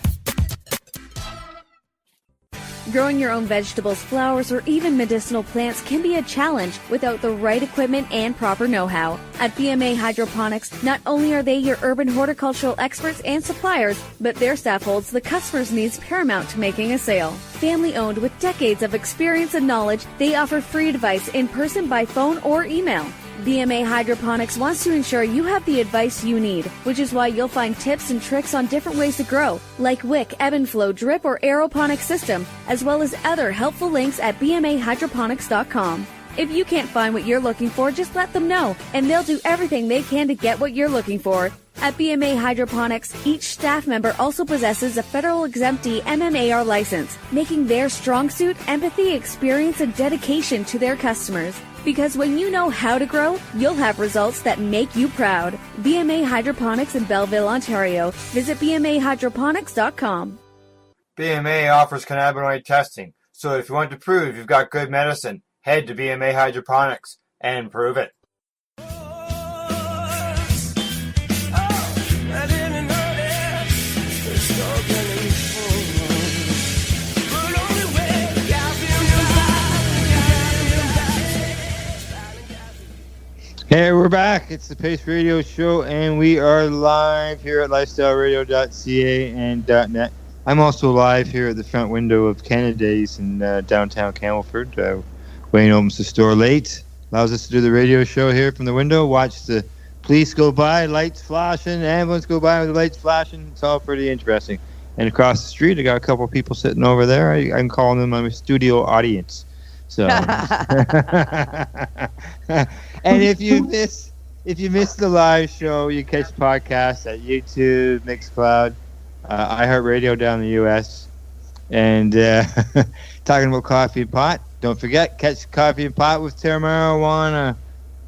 Growing your own vegetables, flowers, or even medicinal plants can be a challenge without the right equipment and proper know-how. At BMA Hydroponics, not only are they your urban horticultural experts and suppliers, but their staff holds the customer's needs paramount to making a sale. Family-owned with decades of experience and knowledge, they offer free advice in person, by phone, or email. BMA Hydroponics wants to ensure you have the advice you need, which is why you'll find tips and tricks on different ways to grow, like wick, ebb and flow, drip, or aeroponic system, as well as other helpful links at bmahydroponics.com. If you can't find what you're looking for, just let them know, and they'll do everything they can to get what you're looking for. At BMA Hydroponics, each staff member also possesses a federal exemptee MMAR license, making their strong suit empathy, experience, and dedication to their customers. Because when you know how to grow, you'll have results that make you proud. BMA Hydroponics in Belleville, Ontario. Visit bmahydroponics.com. BMA offers cannabinoid testing, so if you want to prove you've got good medicine, head to BMA Hydroponics and prove it. Hey, we're back. It's the Pace Radio Show, and we are live here at lifestyleradio.ca and .net. I'm also live here at the front window of Cannadays in downtown Campbellford. Wayne opens the store late, Allows us to do the radio show here from the window, watch the police go by, lights flashing, ambulance go by with the lights flashing. It's all pretty interesting. And across the street, I got a couple of people sitting over there. I'm calling them my studio audience. So, and if you miss the live show, you catch podcasts at YouTube, Mixcloud, iHeartRadio down in the U.S. And talking about Coffee and Pot, don't forget, catch Coffee and Pot with Terra Marijuana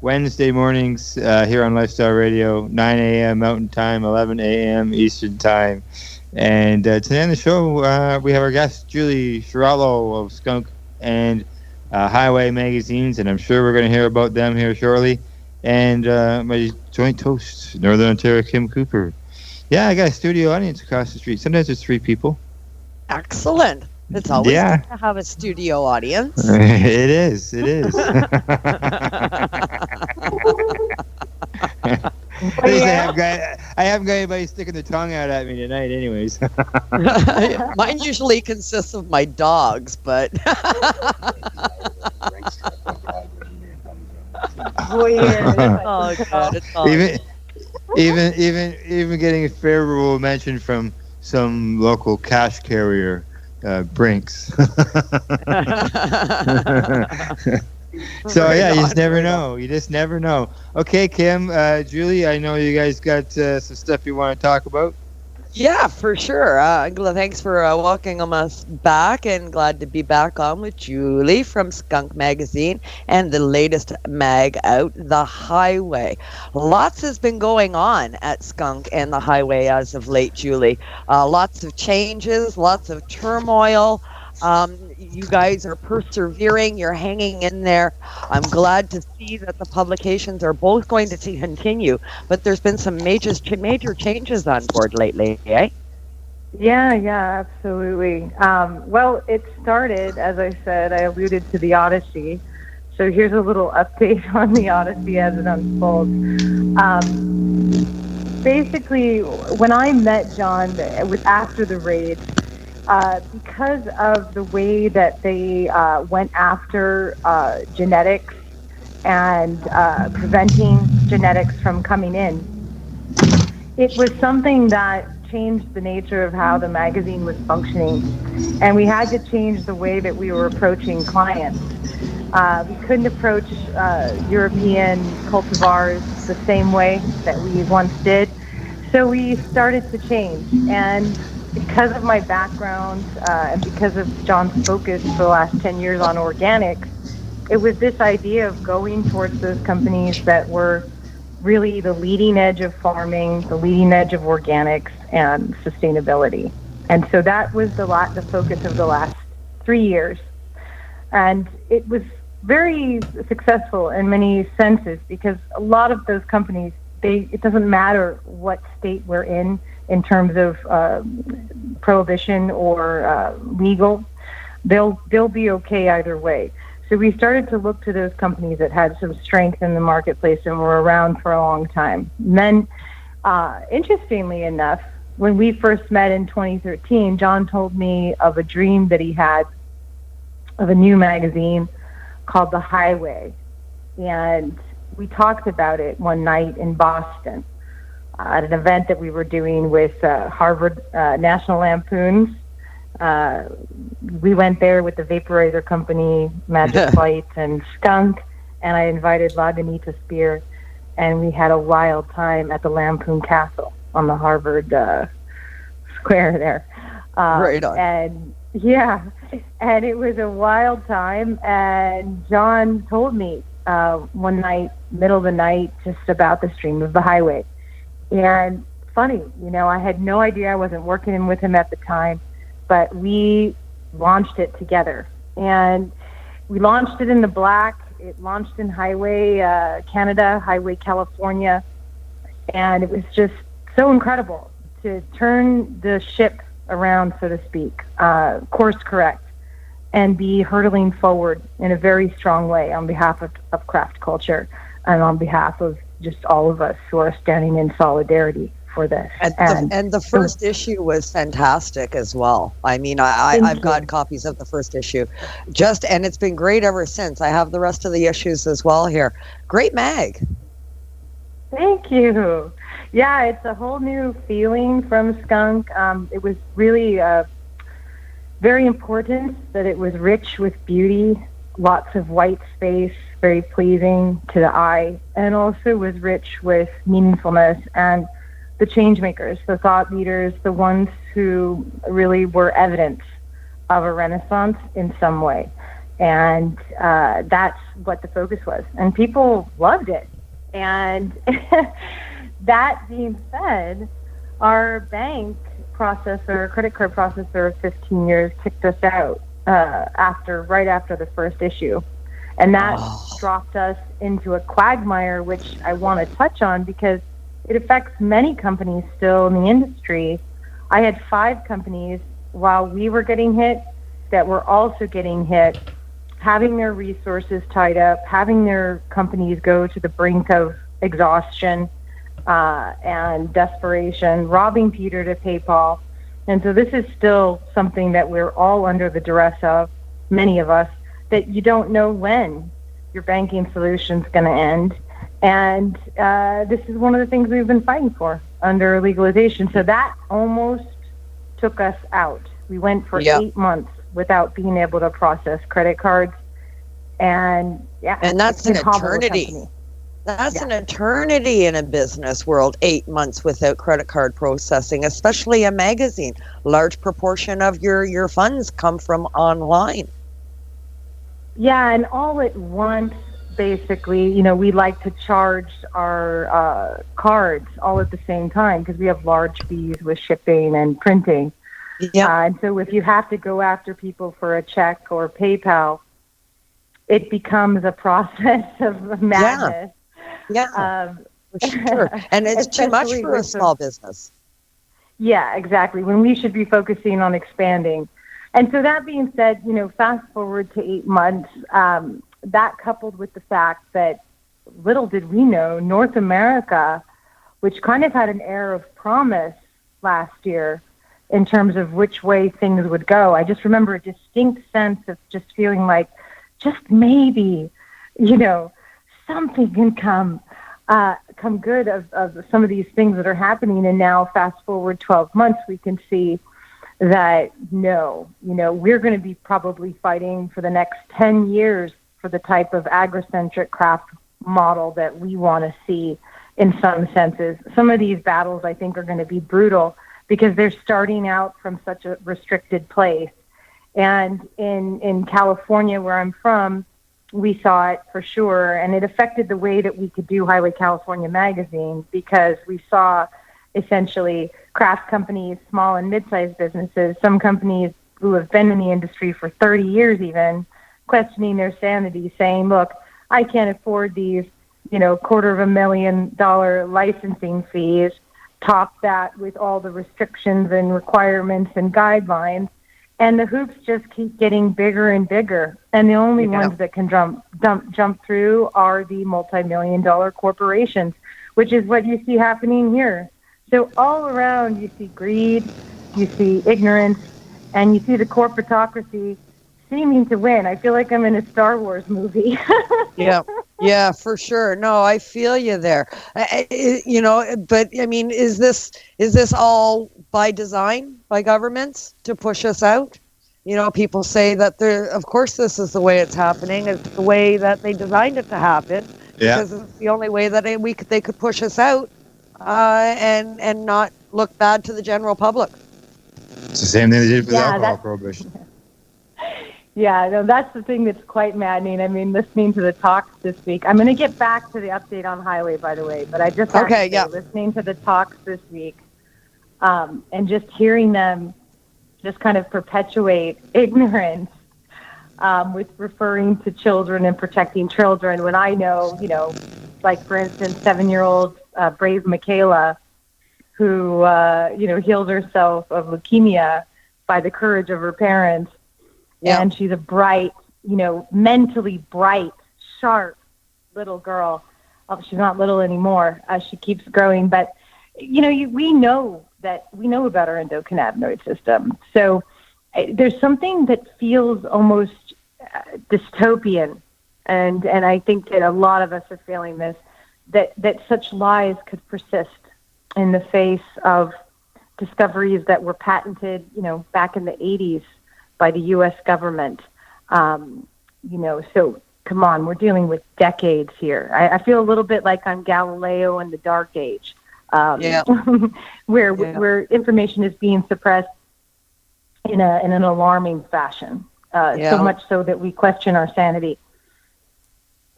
Wednesday mornings here on Lifestyle Radio, 9 a.m. Mountain Time, 11 a.m. Eastern Time. And today on the show, we have our guest, Julie Chiariello of SKUNK and Highway magazines, and I'm sure we're going to hear about them here shortly. And my joint host, Northern Ontario, Kim Cooper. Yeah, I got a studio audience across the street. Sometimes it's 3 people. Excellent. It's always good to have a studio audience. It is. I haven't got anybody sticking their tongue out at me tonight anyways. Mine usually consists of my dogs, but... Oh, God, it's awesome. Even getting a favorable mention from some local cash carrier, Brinks. So yeah, you just never know. You just never know. Okay, Kim, Julie, I know you guys got some stuff you want to talk about. Yeah, for sure. Thanks for welcoming us back, and glad to be back on with Julie from SKUNK Magazine and the latest mag out, The Highway. Lots has been going on at SKUNK and The Highway as of late, Julie. Lots of changes, lots of turmoil. You guys are persevering. You're hanging in there. I'm glad to see that the publications are both going to continue, but there's been some major changes on board lately, eh? Yeah, absolutely. Well, it started, as I said, I alluded to the Odyssey. So here's a little update on the Odyssey as it unfolds. Basically, when I met John, it was after the raid. Because of the way that they went after genetics and preventing genetics from coming in, it was something that changed the nature of how the magazine was functioning. And we had to change the way that we were approaching clients. We couldn't approach European cultivars the same way that we once did. So we started to change. And because of my background and because of John's focus for the last 10 years on organics, it was this idea of going towards those companies that were really the leading edge of farming, the leading edge of organics and sustainability. And so that was the focus of the last 3 years. And it was very successful in many senses because a lot of those companies, it doesn't matter what state we're in terms of prohibition or legal, they'll be okay either way. So we started to look to those companies that had some strength in the marketplace and were around for a long time. And then, interestingly enough, when we first met in 2013, John told me of a dream that he had of a new magazine called The Highway. And we talked about it one night in Boston at an event that we were doing with Harvard National Lampoons. We went there with the Vaporizer Company, Magic Lights, and SKUNK, and I invited Lagunitas Spear, and we had a wild time at the Lampoon Castle on the Harvard Square there. Right on. And yeah, and it was a wild time, and John told me one night, middle of the night, just about the stream of the highway. And funny, I had no idea. I wasn't working with him at the time, but we launched it together. And we launched it in the black. It launched in Highway Canada, Highway California. And it was just so incredible to turn the ship around, so to speak, course correct, and be hurtling forward in a very strong way on behalf of craft culture and on behalf of just all of us who are standing in solidarity for this. And the first issue was fantastic as well. I mean, I've got copies of the first issue, and it's been great ever since. I have the rest of the issues as well here. Great mag. Thank you. Yeah, it's a whole new feeling from Skunk. It was really very important that it was rich with beauty, lots of white space, very pleasing to the eye, and also was rich with meaningfulness and the change makers, the thought leaders, the ones who really were evidence of a renaissance in some way. And that's what the focus was. And people loved it. And that being said, our bank processor, credit card processor of 15 years kicked us out right after the first issue. And that dropped us into a quagmire, which I want to touch on because it affects many companies still in the industry. I had 5 companies while we were getting hit that were also getting hit, having their resources tied up, having their companies go to the brink of exhaustion and desperation, robbing Peter to pay Paul. And so this is still something that we're all under the duress of, many of us, that you don't know when your banking solution's going to end. And this is one of the things we've been fighting for under legalization. So that almost took us out. We went for 8 months without being able to process credit cards. And that's an eternity. That's an eternity in a business world, 8 months without credit card processing, especially a magazine. Large proportion of your funds come from online. Yeah, and all at once, basically, we like to charge our cards all at the same time because we have large fees with shipping and printing. Yeah. And so if you have to go after people for a check or PayPal, it becomes a process of madness. Yeah, for sure. And it's too much for a small business. Yeah, exactly. When we should be focusing on expanding. And so that being said, fast forward to 8 months, that coupled with the fact that little did we know, North America, which kind of had an air of promise last year in terms of which way things would go. I just remember a distinct sense of just feeling like just maybe, something can come good of some of these things that are happening. And now fast forward 12 months, we can see that we're going to be probably fighting for the next 10 years for the type of agricentric craft model that we want to see in some senses. Some of these battles, I think, are going to be brutal because they're starting out from such a restricted place. And in California, where I'm from, we saw it for sure, and it affected the way that we could do Highway California magazine because we saw essentially craft companies, small and mid-sized businesses, some companies who have been in the industry for 30 years even, questioning their sanity, saying, look, I can't afford these, $250,000 licensing fees, top that with all the restrictions and requirements and guidelines, and the hoops just keep getting bigger and bigger. And the only ones that can jump through are the multi-million-dollar corporations, which is what you see happening here. So all around you see greed, you see ignorance, and you see the corporatocracy seeming to win. I feel like I'm in a Star Wars movie. Yeah, for sure. No, I feel you there. But I mean, is this all by design by governments to push us out? People say that of course this is the way it's happening. It's the way that they designed it to happen because it's the only way that they could push us out and not look bad to the general public. It's the same thing they did with alcohol prohibition. Yeah, no, that's the thing that's quite maddening. I mean, listening to the talks this week, I'm going to get back to the update on Highway, by the way, but I just listening to the talks this week and just hearing them just kind of perpetuate ignorance with referring to children and protecting children when I know, like, for instance, 7-year-old brave Michaela who, healed herself of leukemia by the courage of her parents. Yeah. And she's a bright, mentally bright, sharp little girl. Oh, she's not little anymore. She keeps growing. But we know about our endocannabinoid system. So there's something that feels almost dystopian, and I think that a lot of us are feeling this, that such lies could persist in the face of discoveries that were patented, back in the 80s by the U.S. government. So come on, we're dealing with decades here. I feel a little bit like I'm Galileo in the Dark Age, where information is being suppressed in an alarming fashion, so much so that we question our sanity.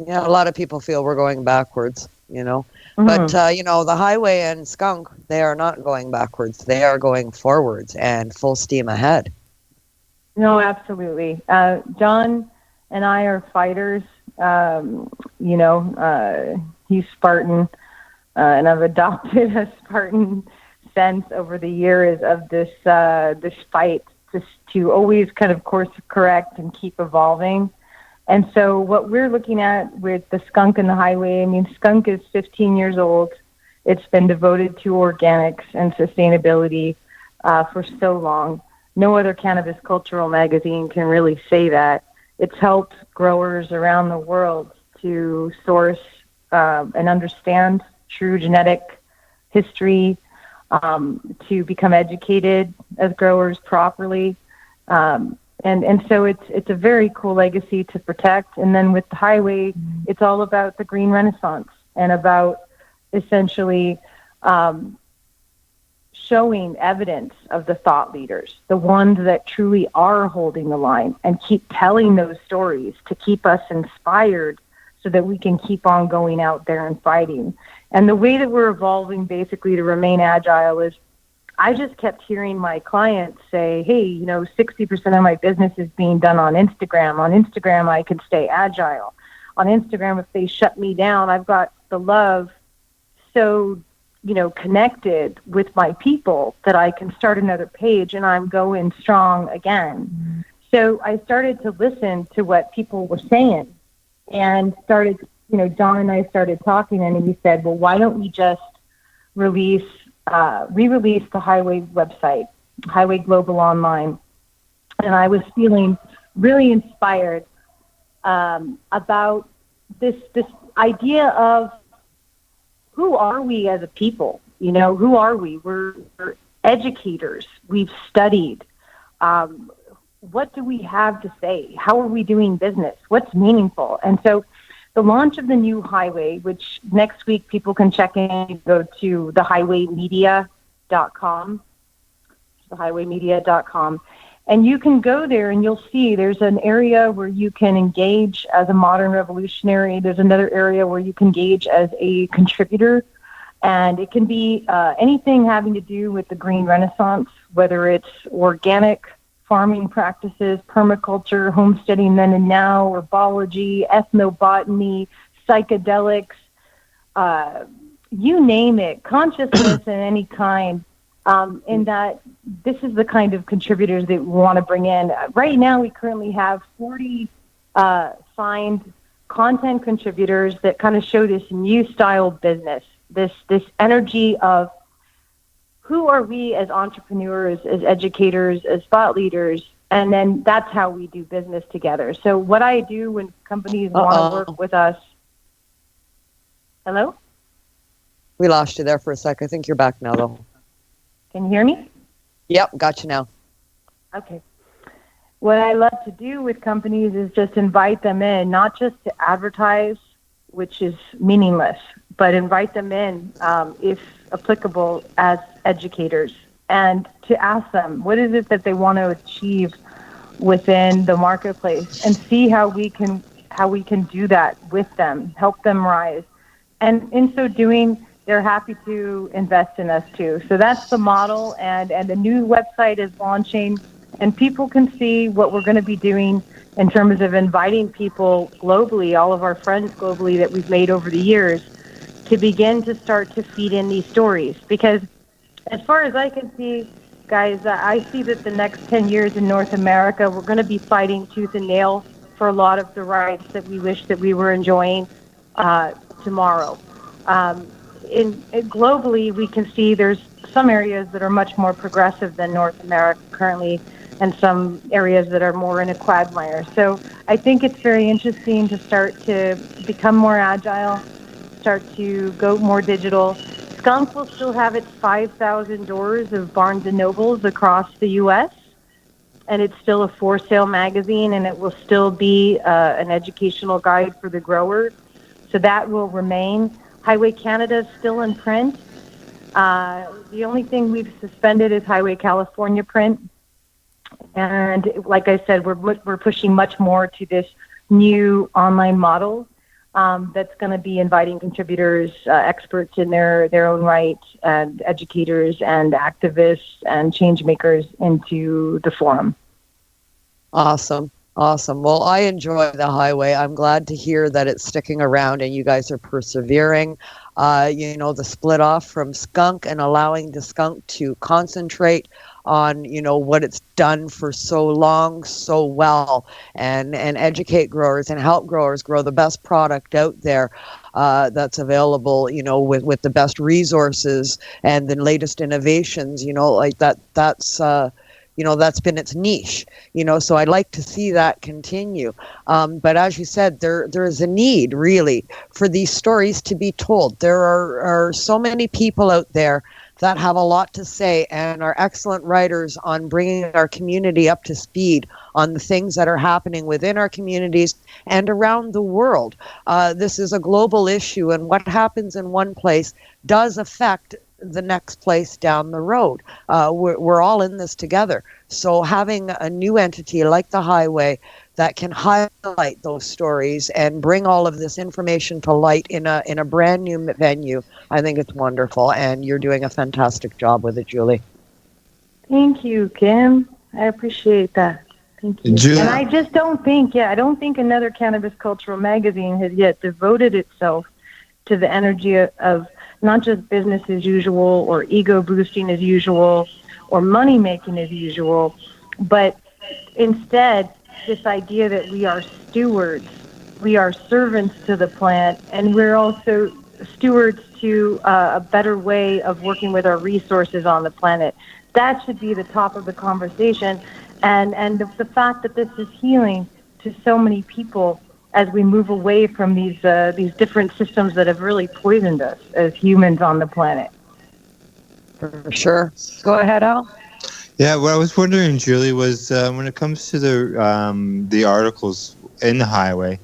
Yeah, a lot of people feel we're going backwards, Mm-hmm. But, the Highway and Skunk, they are not going backwards. They are going forwards and full steam ahead. No, absolutely. John and I are fighters. He's Spartan, and I've adopted a Spartan sense over the years of this fight to always kind of course correct and keep evolving. And so what we're looking at with the Skunk and the Highway, Skunk is 15 years old. It's been devoted to organics and sustainability for so long. No other cannabis cultural magazine can really say that. It's helped growers around the world to source and understand true genetic history, to become educated as growers properly. And so it's a very cool legacy to protect. And then with the Highway, it's all about the green renaissance and about essentially showing evidence of the thought leaders, the ones that truly are holding the line, and keep telling those stories to keep us inspired so that we can keep on going out there and fighting. And the way that we're evolving basically to remain agile is, I just kept hearing my clients say, hey, 60% of my business is being done on Instagram. On Instagram, I can stay agile. On Instagram, if they shut me down, I've got the love so, connected with my people that I can start another page and I'm going strong again. So I started to listen to what people were saying and started, John and I started talking, and he said, well, why don't we just re-release the Highway website, Highway Global Online. And I was feeling really inspired about this idea of who are we as a people? Who are we? We're educators. We've studied. What do we have to say? How are we doing business? What's meaningful? And so the launch of the new Highway, which next week people can check in, go to thehighwaymedia.com, thehighwaymedia.com, and you can go there and you'll see there's an area where you can engage as a modern revolutionary. There's another area where you can engage as a contributor, and it can be anything having to do with the green renaissance, whether it's organic farming practices, permaculture, homesteading then and now, herbology, ethnobotany, psychedelics, you name it, consciousness in any kind, in that this is the kind of contributors that we want to bring in. Right now, we currently have 40 signed content contributors that kind of show this new style business, this energy of who are we as entrepreneurs, as educators, as thought leaders, and then that's how we do business together. So what I do when companies want to work with us... Hello? We lost you there for a sec. I think you're back now, though. Can you hear me? Yep, got you now. Okay. What I love to do with companies is just invite them in, not just to advertise, which is meaningless, but invite them in, if applicable, as educators, and to ask them what is it that they want to achieve within the marketplace, and see how we can do that with them, help them rise. And in so doing, they're happy to invest in us too. So that's the model, and the new website is launching, and people can see what we're going to be doing in terms of inviting people globally, all of our friends globally that we've made over the years, to begin to start to feed in these stories. Because as far as I can see, guys, I see that the next 10 years in North America, we're going to be fighting tooth and nail for a lot of the rights that we wish that we were enjoying tomorrow. globally, we can see there's some areas that are much more progressive than North America currently, and some areas that are more in a quagmire. So I think it's very interesting to start to become more agile, start to go more digital. Skunk will still have its 5,000 doors of Barnes and Nobles across the U.S., and it's still a for-sale magazine, and it will still be an educational guide for the grower. So that will remain. Highway Canada is still in print. The only thing we've suspended is Highway California print. And like I said, we're pushing much more to this new online model that's going to be inviting contributors, experts in their own right, and educators and activists and change makers into the forum. Awesome. Awesome. Well, I enjoy the Highway. I'm glad to hear that it's sticking around and you guys are persevering. The split off from Skunk and allowing the Skunk to concentrate on, what it's done for so long, so well, and educate growers and help growers grow the best product out there that's available, with the best resources and the latest innovations, that's been its niche, so I'd like to see that continue. But as you said, there is a need really for these stories to be told. There are so many people out there that have a lot to say and are excellent writers on bringing our community up to speed on the things that are happening within our communities and around the world. This is a global issue, and what happens in one place does affect the next place down the road. We're all in this together. So having a new entity like the Highway that can highlight those stories and bring all of this information to light in a brand new venue, I think it's wonderful. And you're doing a fantastic job with it, Julie. Thank you, Kim. I appreciate that. Thank you. Julie. And I just don't think, I don't think another cannabis cultural magazine has yet devoted itself to the energy of not just business as usual or ego boosting as usual or money making as usual, but instead this idea that we are stewards, we are servants to the plant, and we're also stewards to a better way of working with our resources on the planet. That should be the top of the conversation, and the fact that this is healing to so many people as we move away from these different systems that have really poisoned us as humans on the planet. For sure. Go ahead, Al. Yeah, what I was wondering, Julie, was when it comes to the articles in the Highway,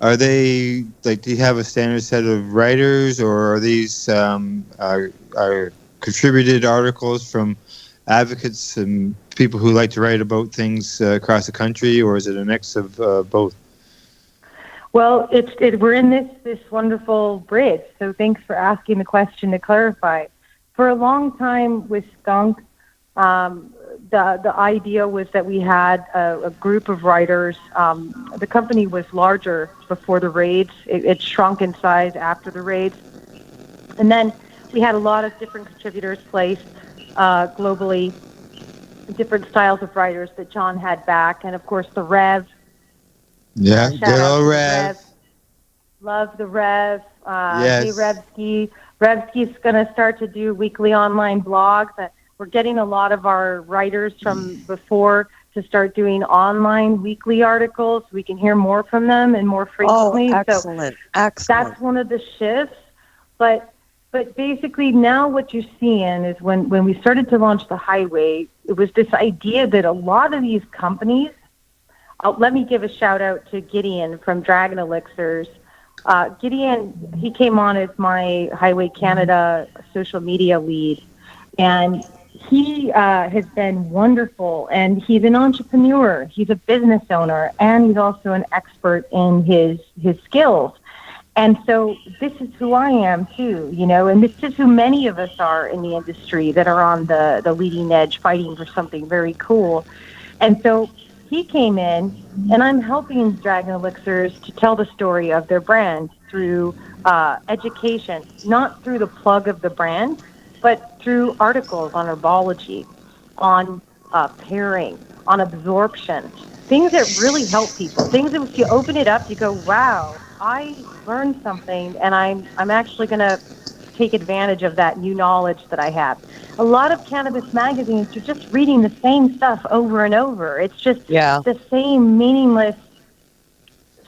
are they do you have a standard set of writers, or are these are contributed articles from advocates and people who like to write about things across the country, or is it a mix of both? Well, we're in this wonderful bridge, so thanks for asking the question to clarify. For a long time with Skunk, the idea was that we had a group of writers. The company was larger before the raids. It shrunk in size after the raids. And then we had a lot of different contributors placed globally, different styles of writers that John had back, and of course the Rev. Yeah, good old Rev. Love the Rev. Yes. Hey, Revski. Revski's going to start to do weekly online blogs. We're getting a lot of our writers from before to start doing online weekly articles. We can hear more from them and more frequently. Oh, excellent. Excellent. That's one of the shifts. But basically now what you're seeing is when we started to launch the Highway, it was this idea that a lot of these companies, let me give a shout out to Gideon from Dragon Elixirs. Gideon, he came on as my Highway Canada social media lead, and he has been wonderful, and he's an entrepreneur, he's a business owner, and he's also an expert in his skills. And so this is who I am too, and this is who many of us are in the industry that are on the leading edge fighting for something very cool. And so he came in, and I'm helping Dragon Elixirs to tell the story of their brand through education, not through the plug of the brand, but through articles on herbology, on pairing, on absorption, things that really help people, things that if you open it up, you go, wow, I learned something, and I'm actually going to take advantage of that new knowledge that I have. A lot of cannabis magazines, you're just reading the same stuff over and over. It's just the same meaningless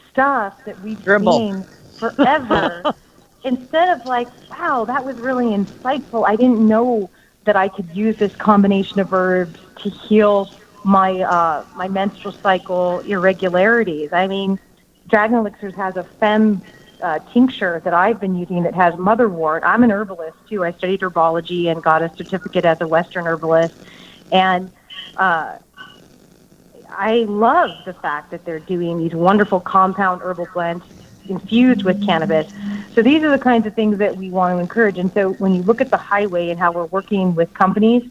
stuff that we've seen forever. Instead of like, wow, that was really insightful. I didn't know that I could use this combination of herbs to heal my my menstrual cycle irregularities. I mean, Dragon Elixirs has a femme tincture that I've been using that has motherwort. I'm an herbalist too. I studied herbology and got a certificate as a Western herbalist. And I love the fact that they're doing these wonderful compound herbal blends infused with cannabis. So these are the kinds of things that we want to encourage. And so when you look at the highway and how we're working with companies,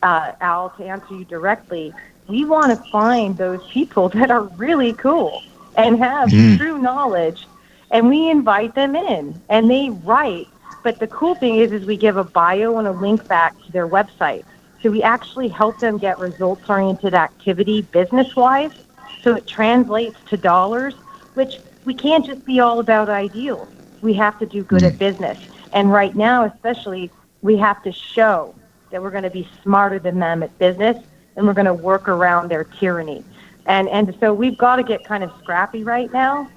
Al, to answer you directly, we want to find those people that are really cool and have true knowledge, and we invite them in, and they write. But the cool thing is we give a bio and a link back to their website. So we actually help them get results-oriented activity business-wise, so it translates to dollars, which we can't just be all about ideals. We have to do good at business. And right now, especially, we have to show that we're going to be smarter than them at business, and we're going to work around their tyranny. And so we've got to get kind of scrappy right now.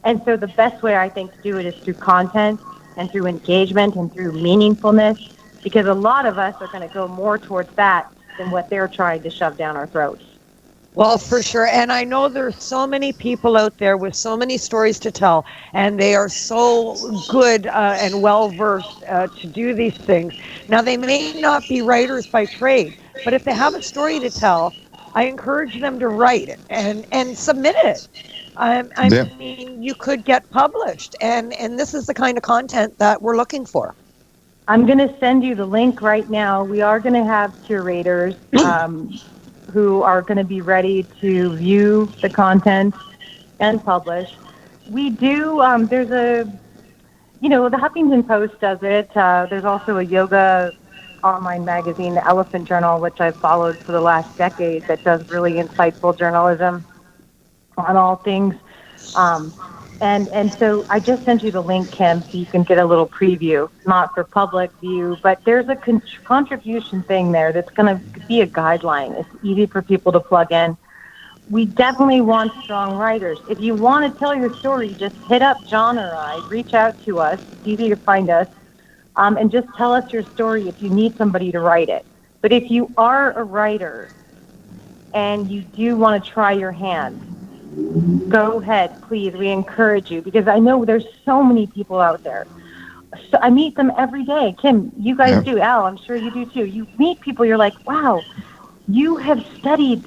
And so the best way, I think, to do it is through content and through engagement and through meaningfulness, because a lot of us are going to go more towards that than what they're trying to shove down our throats. Well, for sure. And I know there's so many people out there with so many stories to tell, and they are so good and well-versed to do these things. Now, they may not be writers by trade, but if they have a story to tell, I encourage them to write it and submit it. I mean, you could get published, and this is the kind of content that we're looking for. I'm going to send you the link right now. We are going to have curators who are going to be ready to view the content and publish. We do, there's a, the Huffington Post does it. There's also a yoga online magazine, the Elephant Journal, which I've followed for the last decade, that does really insightful journalism on all things. And so I just sent you the link, Kim, so you can get a little preview, not for public view, but there's a contribution thing there that's going to be a guideline. It's easy for people to plug in. We definitely want strong writers. If you want to tell your story, just hit up John or I, reach out to us. It's easy to find us, and just tell us your story if you need somebody to write it. But if you are a writer and you do want to try your hand, go ahead, please. We encourage you, because I know there's so many people out there. So I meet them every day. Kim, you guys do. Al, I'm sure you do too. You meet people, you're like, wow, you have studied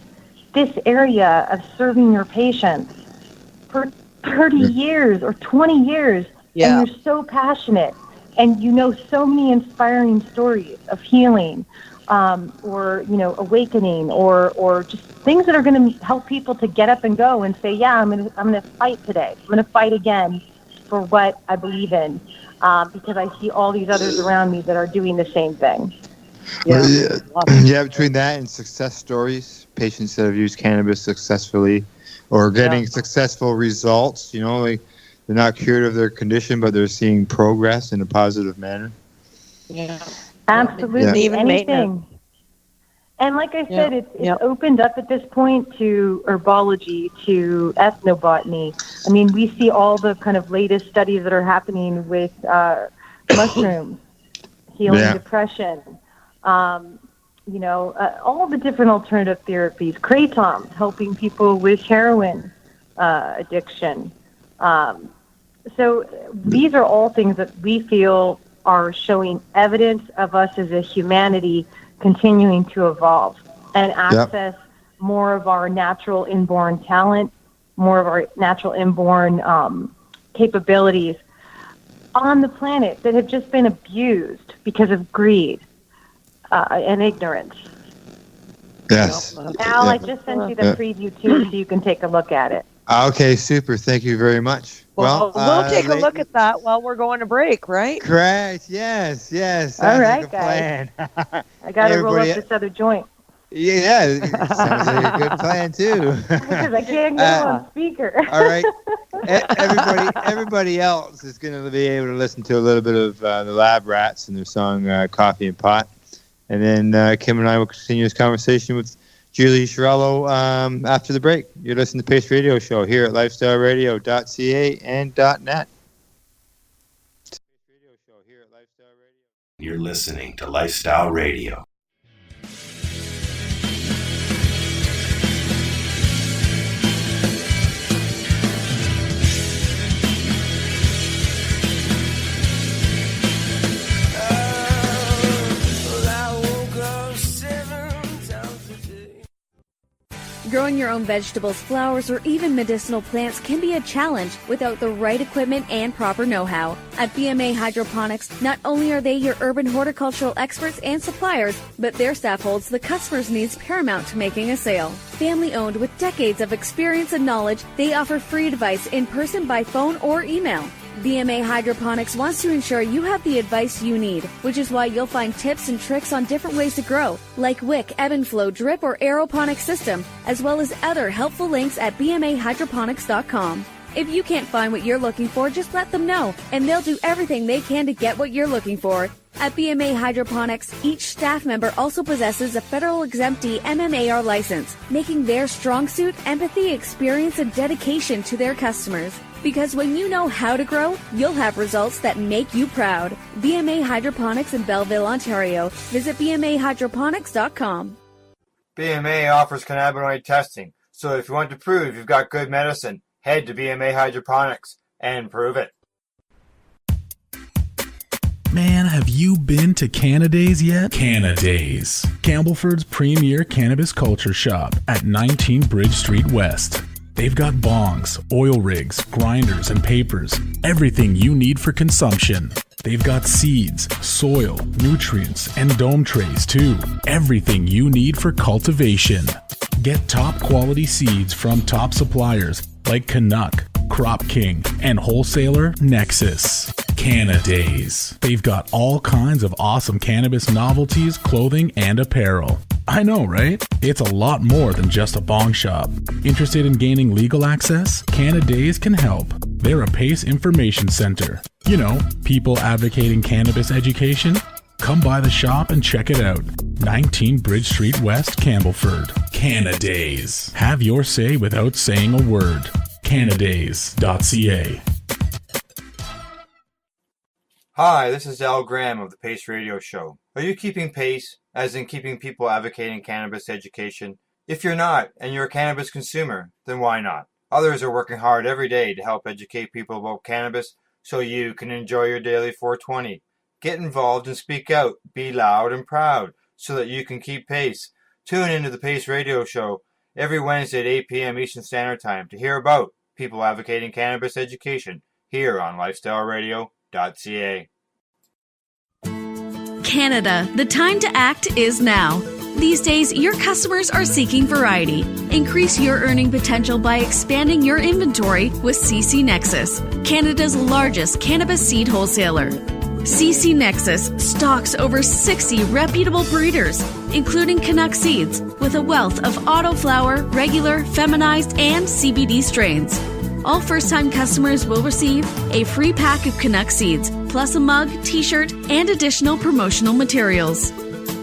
this area of serving your patients for 30 years or 20 years, and you're so passionate, and you know so many inspiring stories of healing, or awakening, or just things that are going to help people to get up and go and say, yeah, I'm going to fight today. I'm going to fight again for what I believe in, because I see all these others around me that are doing the same thing. Between that and success stories, patients that have used cannabis successfully or getting successful results, like they're not cured of their condition, but they're seeing progress in a positive manner. Absolutely, anything. And like I said, it's opened up at this point to herbology, to ethnobotany. I mean, we see all the kind of latest studies that are happening with mushrooms, healing depression, all the different alternative therapies, kratom, helping people with heroin addiction. So these are all things that we feel are showing evidence of us as a humanity continuing to evolve and access more of our natural inborn talent, more of our natural inborn capabilities on the planet that have just been abused because of greed and ignorance. Yes. Al, I just sent you the preview too, so you can take a look at it. Okay, super. Thank you very much. Well, we'll take a look at that while we're going to break, right? Correct. Yes. All right, guys. I got to roll up this other joint. Yeah, sounds like a good plan too. Because I can't go on speaker. All right, everybody else is going to be able to listen to a little bit of the Lab Rats and their song Coffee and Pot. And then Kim and I will continue this conversation with Julie Chiariello after the break. You're listening to Pace Radio Show here at lifestyleradio.ca and .net. You're listening to Lifestyle Radio. Growing your own vegetables, flowers, or even medicinal plants can be a challenge without the right equipment and proper know-how. At BMA Hydroponics, not only are they your urban horticultural experts and suppliers, but their staff holds the customer's needs paramount to making a sale. Family-owned with decades of experience and knowledge, they offer free advice in person, by phone, or email. BMA Hydroponics wants to ensure you have the advice you need, which is why you'll find tips and tricks on different ways to grow, like wick, ebb and flow, drip, or aeroponic system, as well as other helpful links at bmahydroponics.com. If you can't find what you're looking for, just let them know, and they'll do everything they can to get what you're looking for. At BMA Hydroponics, each staff member also possesses a federal exemptee MMAR license, making their strong suit empathy, experience, and dedication to their customers. Because when you know how to grow, you'll have results that make you proud. BMA Hydroponics in Belleville, Ontario. Visit bmahydroponics.com. BMA offers cannabinoid testing, so if you want to prove you've got good medicine, head to BMA Hydroponics and prove it. Man, have you been to Cannadays yet? Cannadays, Campbellford's premier cannabis culture shop at 19 Bridge Street West. They've got bongs, oil rigs, grinders, and papers. Everything you need for consumption. They've got seeds, soil, nutrients, and dome trays too. Everything you need for cultivation. Get top quality seeds from top suppliers like Canuck, Crop King, and wholesaler Nexus. Cannadays. They've got all kinds of awesome cannabis novelties, clothing, and apparel. I know, right? It's a lot more than just a bong shop. Interested in gaining legal access? Cannadays can help. They're a PACE information center. You know, people advocating cannabis education. Come by the shop and check it out. 19 Bridge Street West, Campbellford. Cannadays. Have your say without saying a word. Cannadays.ca. Hi, this is Al Graham of the Pace Radio Show. Are you keeping pace, as in keeping people advocating cannabis education? If you're not, and you're a cannabis consumer, then why not? Others are working hard every day to help educate people about cannabis so you can enjoy your daily 420. Get involved and speak out. Be loud and proud so that you can keep pace. Tune into the Pace Radio Show every Wednesday at 8 p.m. Eastern Standard Time to hear about people advocating cannabis education here on lifestyleradio.ca. Canada, the time to act is now. These days, your customers are seeking variety. Increase your earning potential by expanding your inventory with CC Nexus, Canada's largest cannabis seed wholesaler. CC Nexus stocks over 60 reputable breeders, including Canuck seeds, with a wealth of autoflower, regular, feminized, and CBD strains. All first-time customers will receive a free pack of Canuck seeds, plus a mug, t-shirt, and additional promotional materials.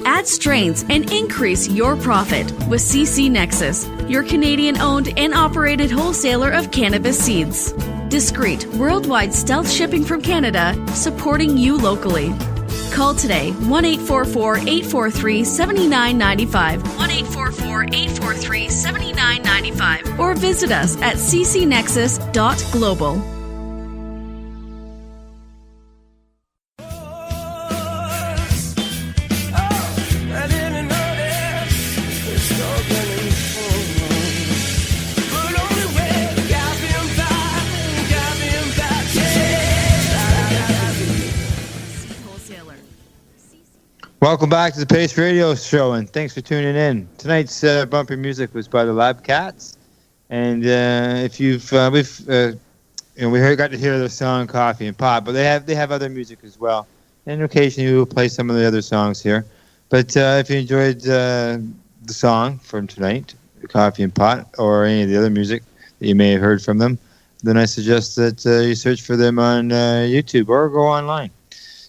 Add strains and increase your profit with CC Nexus, your Canadian-owned and operated wholesaler of cannabis seeds. Discreet, worldwide stealth shipping from Canada, supporting you locally. Call today, 1-844-843-7995, 1-844-843-7995, or visit us at ccnexus.global. Welcome back to the Pace Radio Show, and thanks for tuning in. Tonight's bumper music was by the Lab Cats, and if you've we got to hear their song "Coffee and Pot," but they have other music as well, and occasionally we'll play some of the other songs here. But if you enjoyed the song from tonight, "Coffee and Pot," or any of the other music that you may have heard from them, then I suggest that you search for them on YouTube or go online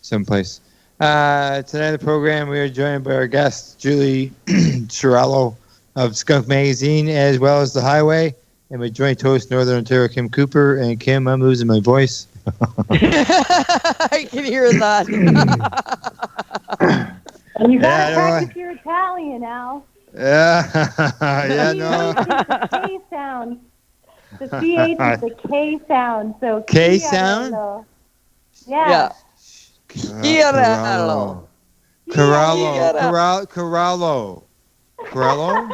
someplace. Tonight on the program, we are joined by our guest, Julie Chiariello of SKUNK Magazine, as well as The Highway, and my joint host, Northern Ontario, Kim Cooper. And Kim, I'm losing my voice. I can hear that. And you gotta practice your Italian, Al. Yeah, no. The K sound. The CH is the K sound. So K sound? Yeah. Chiariello. Corallo.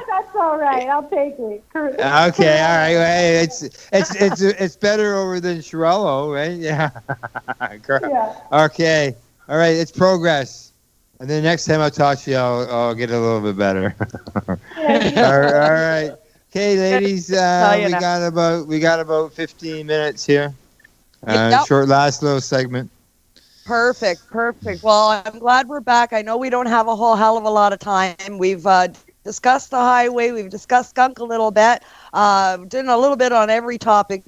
That's all right. I'll take it. Okay, all right. Well, it's better over than Chiariello, right? Yeah. Okay. All right. It's progress. And then next time I'll talk to you, I'll get a little bit better. All right. Okay, ladies. We got about 15 minutes here. Short last little segment. Perfect. Well, I'm glad we're back. I know we don't have a whole hell of a lot of time. We've discussed the highway. We've discussed skunk a little bit. Did a little bit on every topic,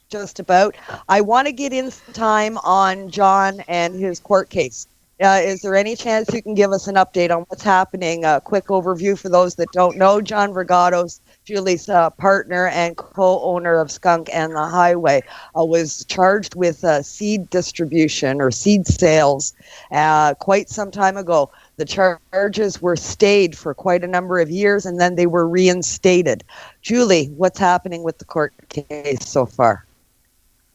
just about. I want to get in some time on John and his court case. Is there any chance you can give us an update on what's happening? A quick overview for those that don't know. John Vergado's, Julie's partner and co-owner of SKUNK and The Highway, was charged with seed distribution or seed sales quite some time ago. The charges were stayed for quite a number of years, and then they were reinstated. Julie, what's happening with the court case so far?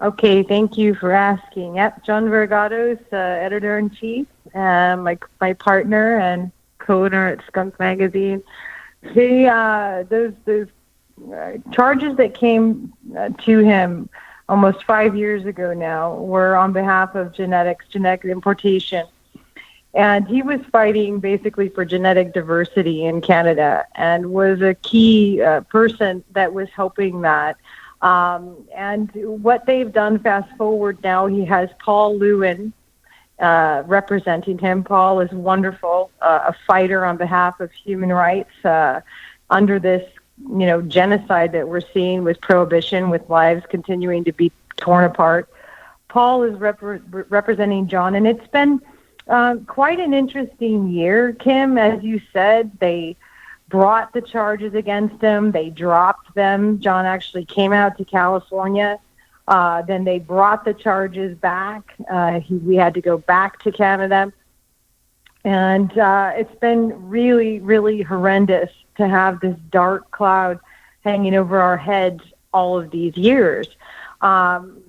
Okay, thank you for asking. Yep, John Vergado's editor-in-chief, my partner and co-owner at SKUNK Magazine. Those charges that came to him almost 5 years ago now were on behalf of genetic importation. And he was fighting basically for genetic diversity in Canada and was a key person that was helping that. And what they've done, fast forward now, he has Paul Lewin representing him. Paul is wonderful, a fighter on behalf of human rights under this, genocide that we're seeing with prohibition, with lives continuing to be torn apart. Paul is representing John, and it's been quite an interesting year, Kim. As you said, they brought the charges against him. They dropped them. John actually came out to California. Then they brought the charges back. We had to go back to Canada. And it's been really, really horrendous to have this dark cloud hanging over our heads all of these years.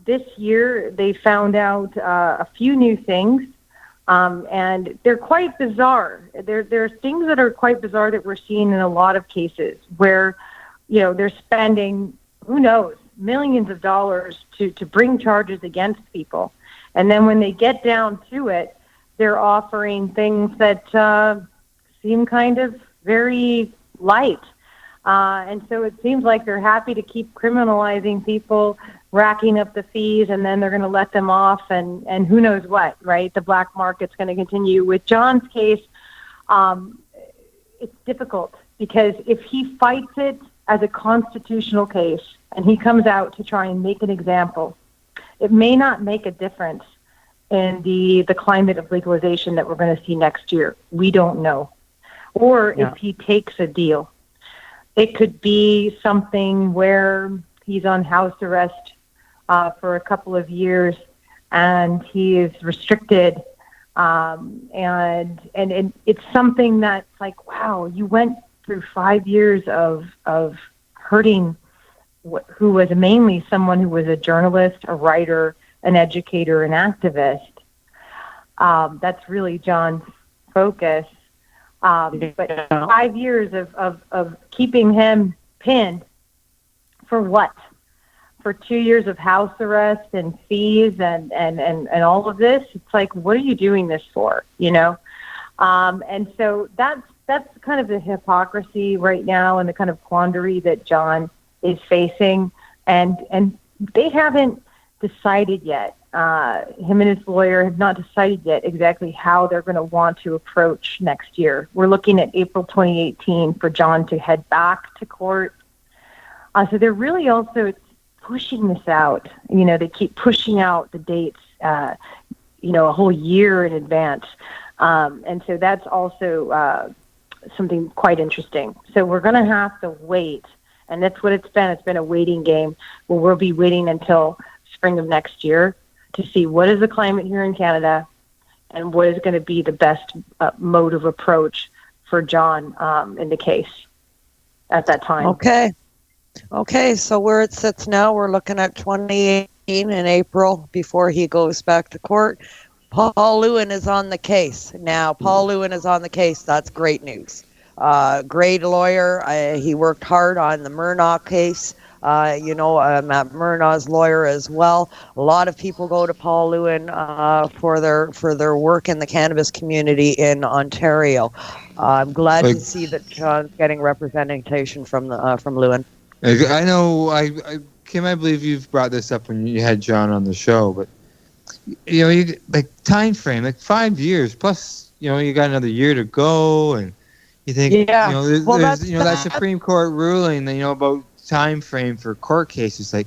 This year, they found out a few new things. And they're quite bizarre. There are things that are quite bizarre that we're seeing in a lot of cases where, they're spending, who knows, millions of dollars to bring charges against people. And then when they get down to it, they're offering things that seem kind of very light. And so it seems like they're happy to keep criminalizing people, racking up the fees, and then they're going to let them off, and who knows what, right? The black market's going to continue. With John's case, it's difficult because if he fights it as a constitutional case and he comes out to try and make an example, it may not make a difference in the climate of legalization that we're going to see next year. We don't know. Or if he takes a deal, it could be something where he's on house arrest for a couple of years, and he is restricted, and it's something that's like, wow, you went through 5 years of hurting who was mainly someone who was a journalist, a writer, an educator, an activist. That's really John's focus. But 5 years of keeping him pinned for what? For 2 years of house arrest and fees and all of this. It's like, what are you doing this for? And so that's kind of the hypocrisy right now and the kind of quandary that John is facing. And they haven't decided yet. Him and his lawyer have not decided yet exactly how they're going to want to approach next year. We're looking at April 2018 for John to head back to court. So they're really also pushing this out. They keep pushing out the dates, a whole year in advance. And so that's also something quite interesting. So we're going to have to wait. And that's what it's been. It's been a waiting game where we'll be waiting until spring of next year to see what is the climate here in Canada and what is going to be the best mode of approach for John in the case at that time. Okay, so where it sits now, we're looking at 2018 in April before he goes back to court. Paul Lewin is on the case. Now, Paul Lewin is on the case. That's great news. Great lawyer. He worked hard on the Murnaugh case. Matt Murnaugh's lawyer as well. A lot of people go to Paul Lewin for their work in the cannabis community in Ontario. I'm glad to see that John's getting representation from Lewin. I know, Kim, I believe you've brought this up when you had John on the show, but you like time frame, like 5 years plus. You got another year to go, and you think, there's that Supreme Court ruling, about time frame for court cases. Like,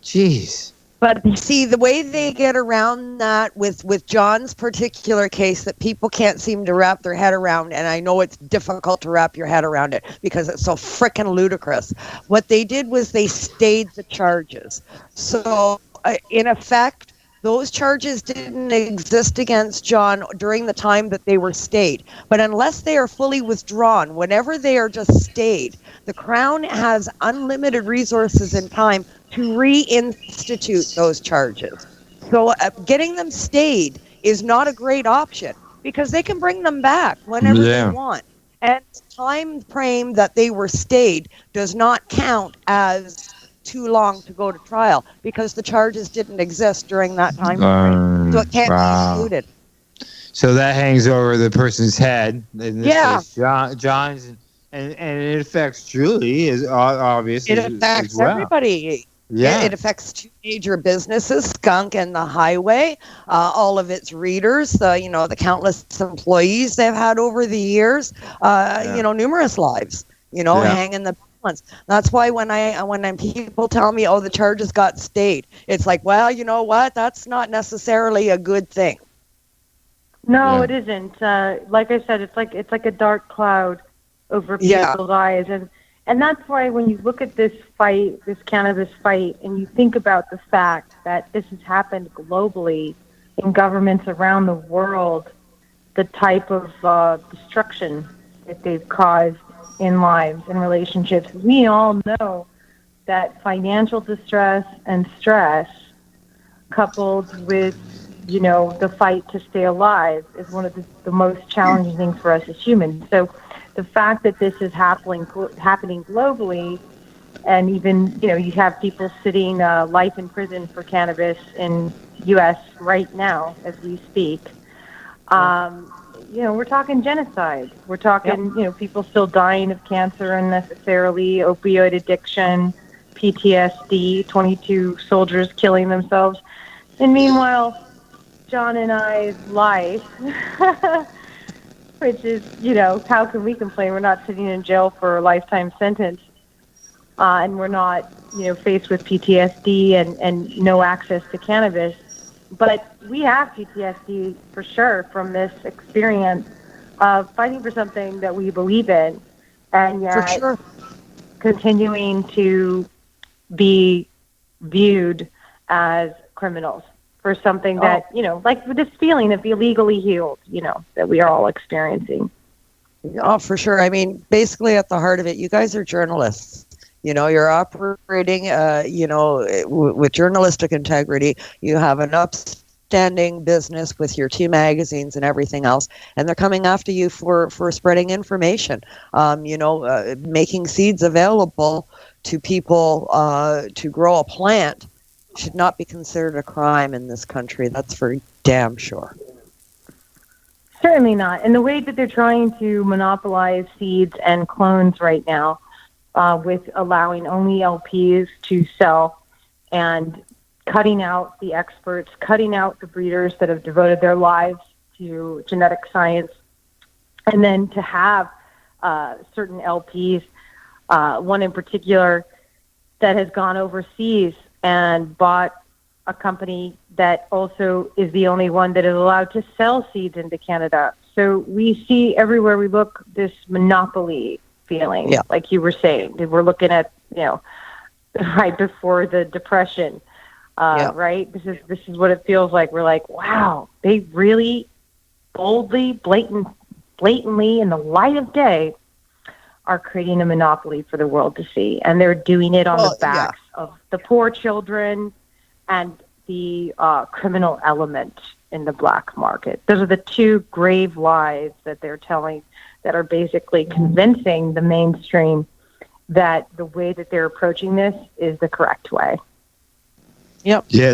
geez. But you see, the way they get around that with John's particular case that people can't seem to wrap their head around, and I know it's difficult to wrap your head around it because it's so frickin' ludicrous. What they did was they stayed the charges. So, in effect, those charges didn't exist against John during the time that they were stayed. But unless they are fully withdrawn, whenever they are just stayed, the Crown has unlimited resources and time to reinstitute those charges. So getting them stayed is not a great option because they can bring them back whenever they want. And the time frame that they were stayed does not count as too long to go to trial because the charges didn't exist during that time frame. So it can't be included. So that hangs over the person's head. In this case, John's, and it affects Julie, is obviously. It affects everybody. Yeah. It affects two major businesses, Skunk and The Highway, all of its readers, the countless employees they've had over the years, numerous lives, hanging the balance. That's why when people tell me, the charges got stayed, it's like, well, you know what? That's not necessarily a good thing. No, it isn't. Like I said, it's like a dark cloud over people's eyes, and that's why when you look at this fight, this cannabis fight, and you think about the fact that this has happened globally in governments around the world, the type of destruction that they've caused in lives and relationships, we all know that financial distress and stress coupled with the fight to stay alive is one of the most challenging things for us as humans. So the fact that this is happening globally, and even, you have people sitting life in prison for cannabis in U.S. right now as we speak. We're talking genocide. We're talking, people still dying of cancer unnecessarily, opioid addiction, PTSD, 22 soldiers killing themselves. And meanwhile, John and I's life, which is, how can we complain? We're not sitting in jail for a lifetime sentence, and we're not, faced with PTSD and no access to cannabis. But we have PTSD for sure from this experience of fighting for something that we believe in, and yet continuing to be viewed as criminals for something that, like with this feeling of illegally healed, that we are all experiencing. Oh, for sure. I mean, basically at the heart of it, you guys are journalists. You're operating, with journalistic integrity. You have an upstanding business with your 2 magazines and everything else, and they're coming after you for spreading information, making seeds available to people to grow a plant should not be considered a crime in this country. That's for damn sure. Certainly not. And the way that they're trying to monopolize seeds and clones right now, with allowing only LPs to sell and cutting out the experts, cutting out the breeders that have devoted their lives to genetic science, and then to have certain LPs, one in particular that has gone overseas and bought a company that also is the only one that is allowed to sell seeds into Canada. So we see everywhere we look this monopoly feeling, like you were saying. We're looking at, right before the Depression, right? This is what it feels like. We're like, wow, they really boldly, blatantly, in the light of day, are creating a monopoly for the world to see. And they're doing it on the backs of the poor children and the criminal element in the black market. Those are the two grave lies that they're telling that are basically convincing the mainstream that the way that they're approaching this is the correct way. Yep. Yeah.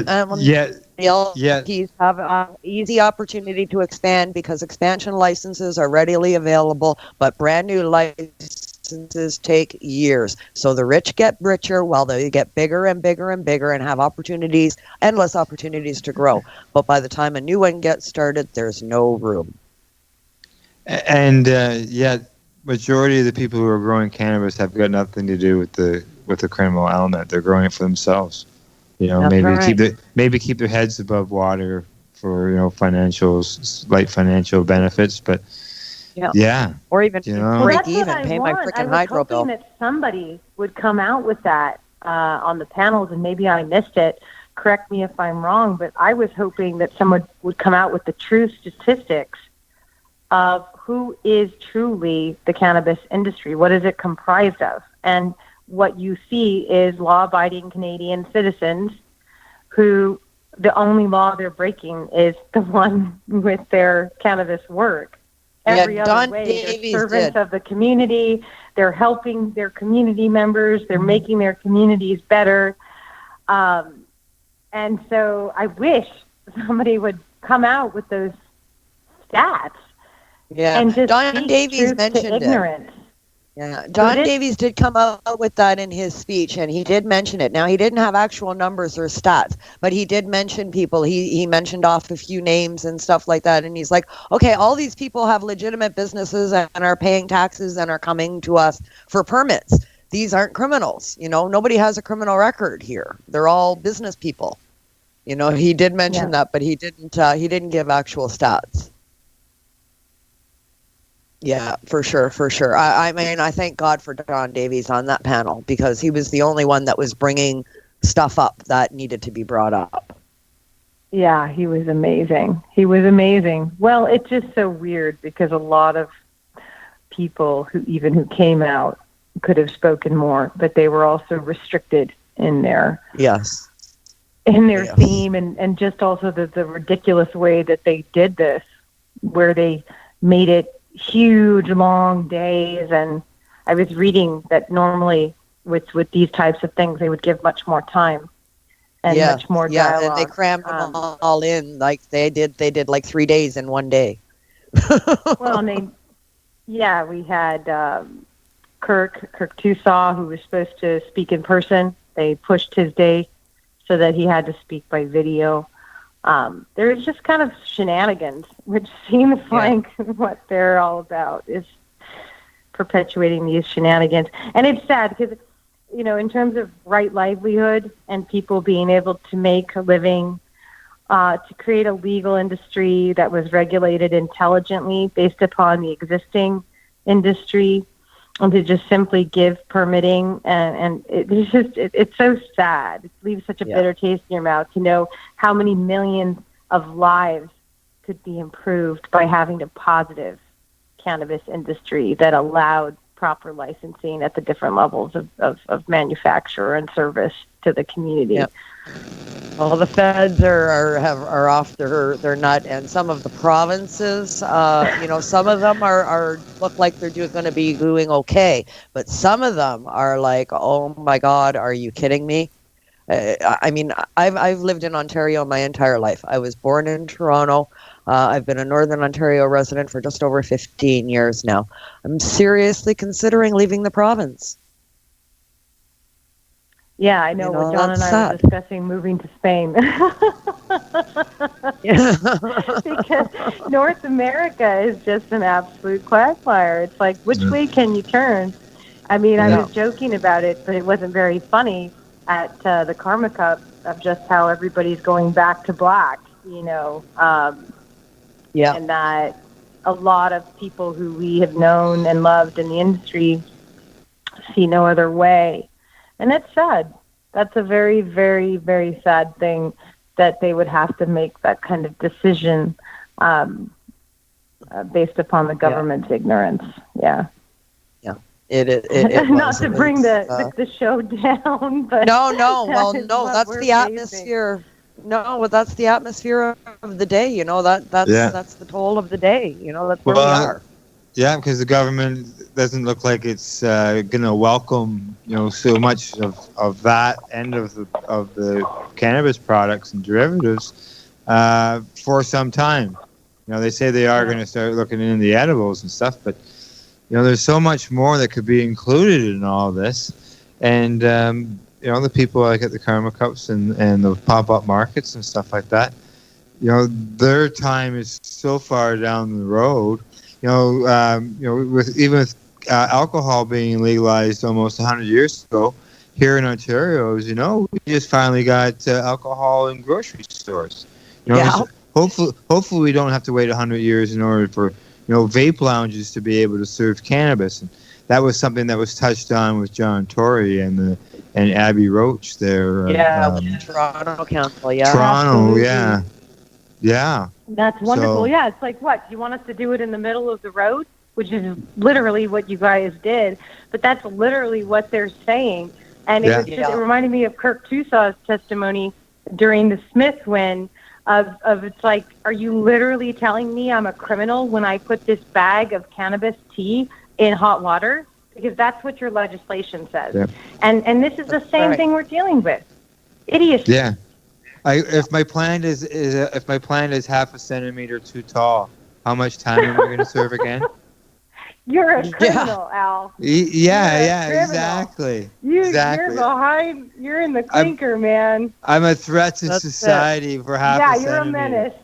He's have an easy opportunity to expand because expansion licenses are readily available, but brand new licenses take years. So the rich get richer while they get bigger and bigger and bigger and have opportunities, endless opportunities to grow. But by the time a new one gets started, there's no room. And majority of the people who are growing cannabis have got nothing to do with the criminal element. They're growing it for themselves. Maybe keep their heads above water for light financial benefits, but or even break even, pay my freaking hydro bill. I was hoping that somebody would come out with that on the panels, and maybe I missed it. Correct me if I'm wrong, but I was hoping that someone would come out with the true statistics of who is truly the cannabis industry. What is it comprised of? And what you see is law-abiding Canadian citizens who the only law they're breaking is the one with their cannabis work. Every other way, they're servants of the community. They're helping their community members. They're making their communities better. And so I wish somebody would come out with those stats. Yeah, and just Don Davies mentioned ignorance. Yeah, John Davies did come out with that in his speech, and he did mention it. Now, he didn't have actual numbers or stats, but he did mention people. He mentioned off a few names and stuff like that, and he's like, okay, all these people have legitimate businesses and are paying taxes and are coming to us for permits. These aren't criminals. Nobody has a criminal record here. They're all business people. He did mention that, but he didn't give actual stats. Yeah, for sure. I mean, I thank God for Don Davies on that panel because he was the only one that was bringing stuff up that needed to be brought up. Yeah, he was amazing. Well, it's just so weird because a lot of people who came out could have spoken more, but they were also restricted in their theme and just also the ridiculous way that they did this, where they made it huge long days. And I was reading that normally with these types of things they would give much more time and much more dialogue. And they crammed them all in like they did like 3 days in one day. Well, we had Kirk Tusaw, who was supposed to speak in person. They pushed his day so that he had to speak by video. There's just kind of shenanigans, which seems like what they're all about is perpetuating these shenanigans. And it's sad because, in terms of right livelihood and people being able to make a living, to create a legal industry that was regulated intelligently based upon the existing industry, and to just simply give permitting, and it's so sad. It leaves such a bitter taste in your mouth to know how many millions of lives could be improved by having a positive cannabis industry that allowed proper licensing at the different levels of manufacture and service to the community. Yep. Well, the feds are off their nut, and some of the provinces, some of them are look like they're going to be doing okay, but some of them are like, oh my God, are you kidding me? I mean, I've lived in Ontario my entire life. I was born in Toronto. I've been a Northern Ontario resident for just over 15 years now. I'm seriously considering leaving the province. Yeah, I know. John and I were discussing moving to Spain. Because North America is just an absolute quagmire. It's like, which way can you turn? I mean, I was joking about it, but it wasn't very funny. at the Karma Cup of just how everybody's going back to black, you know. And that a lot of people who we have known and loved in the industry see no other way. And that's sad. That's a very, very, very sad thing that they would have to make that kind of decision based upon the government's ignorance. Yeah. It not to bring the show down, but no. Well, no, that's the atmosphere. No, that's the atmosphere of the day. You know that's the toll of the day. You know that's where we are. Yeah, because the government doesn't look like it's going to welcome so much of that end of the cannabis products and derivatives for some time. They say they are going to start looking into the edibles and stuff, but there's so much more that could be included in all this. And, the people like at the Karma Cups and the pop-up markets and stuff like that, their time is so far down the road. With alcohol being legalized almost 100 years ago, here in Ontario, we just finally got alcohol in grocery stores. Hopefully we don't have to wait 100 years in order for vape lounges to be able to serve cannabis. And that was something that was touched on with John Tory and Abby Roach there. Toronto Council. Yeah, Toronto. Absolutely. Yeah. That's wonderful. Yeah, it's like, what? You want us to do it in the middle of the road? Which is literally what you guys did. But that's literally what they're saying. And it reminded me of Kirk Tusaw's testimony during the Smith win of it's like, are you literally telling me I'm a criminal when I put this bag of cannabis tea in hot water? Because that's what your legislation says. Yeah. And this is the same thing we're dealing with. Idiocy. Yeah. If my plant is half a centimeter too tall, how much time am I going to serve again? You're a criminal, Al. Exactly. You're behind. You're in the clinker, man. I'm a threat to society for half a centimeter. Yeah, you're a menace.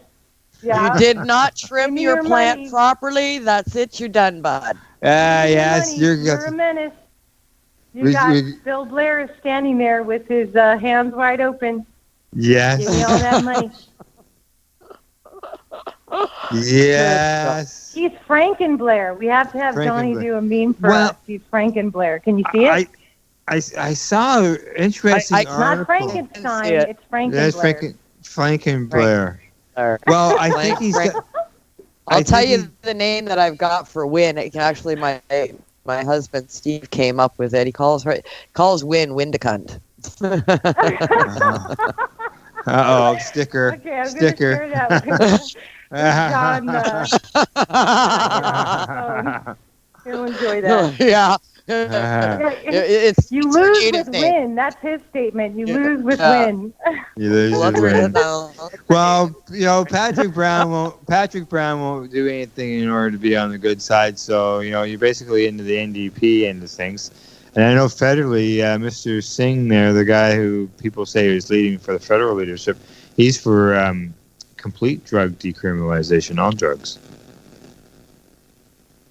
Yeah. You did not trim your plant properly. That's it. You're done, bud. Yes, you're a menace. You got Bill Blair is standing there with his hands wide open. Yes. Give me all that money. Yes. He's Franken Blair. We have to have Johnny do a meme for us. He's Franken Blair. Can you see it? I saw an interesting article. Not Frankenstein. It's Franken Blair. Franken Blair. Well, I think he's got... I'll tell you the name that I've got for Win. It can actually, my husband Steve came up with it. He calls Win Windicund. Uh-oh, sticker. Okay, I'm sticker. Going to share that. He'll enjoy that. Yeah. You lose with Win. That's his statement. You lose with Win. You lose with Win. Well, Patrick Brown won't do anything in order to be on the good side. So you're basically into the NDP end of things. And I know federally, Mr. Singh there, the guy who people say is leading for the federal leadership, he's for complete drug decriminalization on drugs.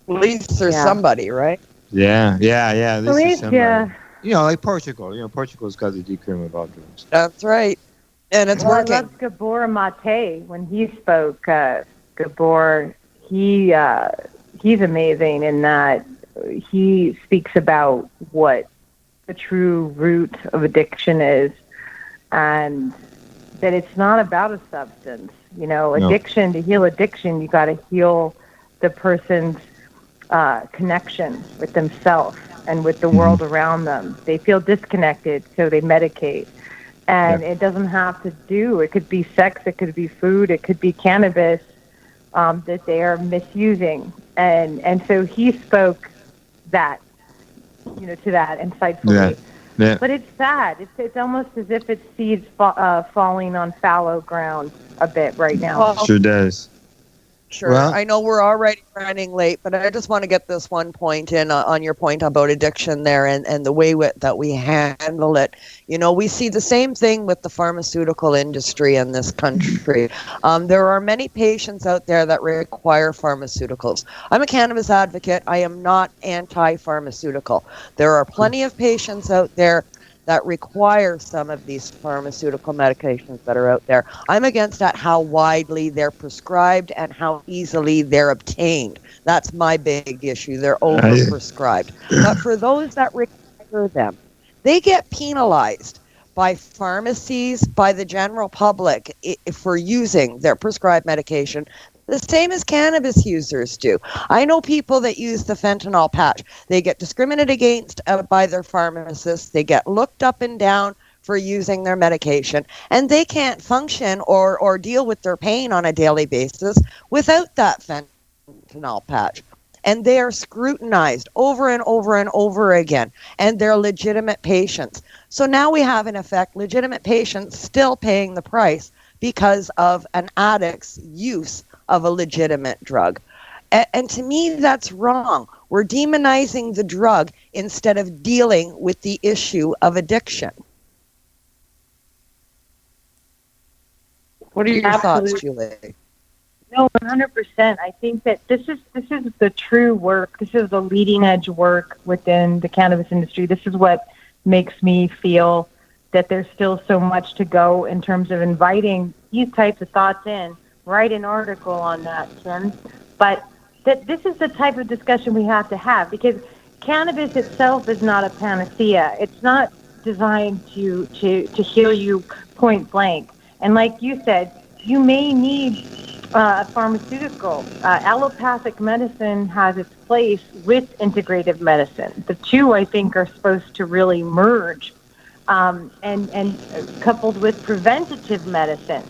At least there's somebody, right? Yeah. At least somebody. Yeah. Like Portugal. Portugal's got the decrim of all drugs. That's right. And it's working. I love Gabor Mate when he spoke. Gabor, he's amazing in that he speaks about what the true root of addiction is, and that it's not about a substance. Addiction, to heal addiction, you got to heal the person's connection with themselves and with the world around them. They feel disconnected, so they medicate. And it doesn't have to do, it could be sex, it could be food, it could be cannabis that they are misusing. And so he spoke that, to that insightfully. Yeah. But it's sad. It's almost as if it's seeds falling on fallow ground a bit right now. Sure does. Sure. Well, I know we're already running late, but I just want to get this one point in on your point about addiction there and the way that we handle it. We see the same thing with the pharmaceutical industry in this country. There are many patients out there that require pharmaceuticals. I'm a cannabis advocate. I am not anti-pharmaceutical. There are plenty of patients out there that require some of these pharmaceutical medications that are out there. I'm against that, how widely they're prescribed and how easily they're obtained. That's my big issue. They're overprescribed. But for those that require them, they get penalized by pharmacies, by the general public for using their prescribed medication, the same as cannabis users do. I know people that use the fentanyl patch. They get discriminated against by their pharmacists. They get looked up and down for using their medication, and they can't function or deal with their pain on a daily basis without that fentanyl patch. And they are scrutinized over and over and over again, and they're legitimate patients. So now we have, in effect, legitimate patients still paying the price because of an addict's use of a legitimate drug. And to me, that's wrong. We're demonizing the drug instead of dealing with the issue of addiction. What are your thoughts, Julie? No, 100%. I think that this is the true work. This is the leading edge work within the cannabis industry. This is what makes me feel that there's still so much to go in terms of inviting these types of thoughts in. Write an article on that, Ken. But that this is the type of discussion we have to have, because cannabis itself is not a panacea. It's not designed to heal you point blank. And like you said, you may need a pharmaceutical. Allopathic medicine has its place with integrative medicine. The two, I think, are supposed to really merge, and coupled with preventative medicine,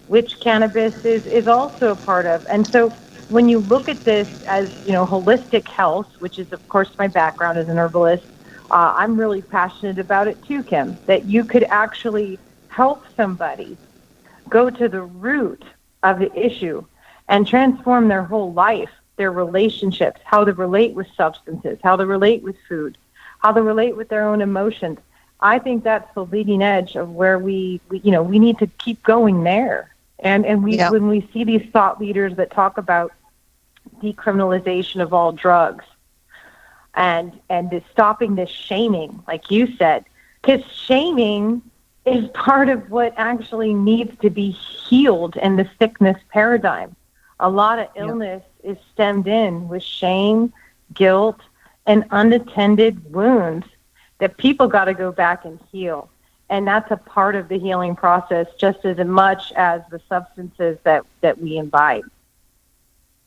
which cannabis is also a part of. And so when you look at this as, holistic health, which is, of course, my background as an herbalist, I'm really passionate about it too, Kim, that you could actually help somebody go to the root of the issue and transform their whole life, their relationships, how they relate with substances, how they relate with food, how they relate with their own emotions. I think that's the leading edge of where we need to keep going there. And when we see these thought leaders that talk about decriminalization of all drugs and stopping this shaming, like you said, because shaming is part of what actually needs to be healed in the sickness paradigm. A lot of illness is stemmed in with shame, guilt, and unattended wounds that people got to go back and heal. And that's a part of the healing process just as much as the substances that we imbibe.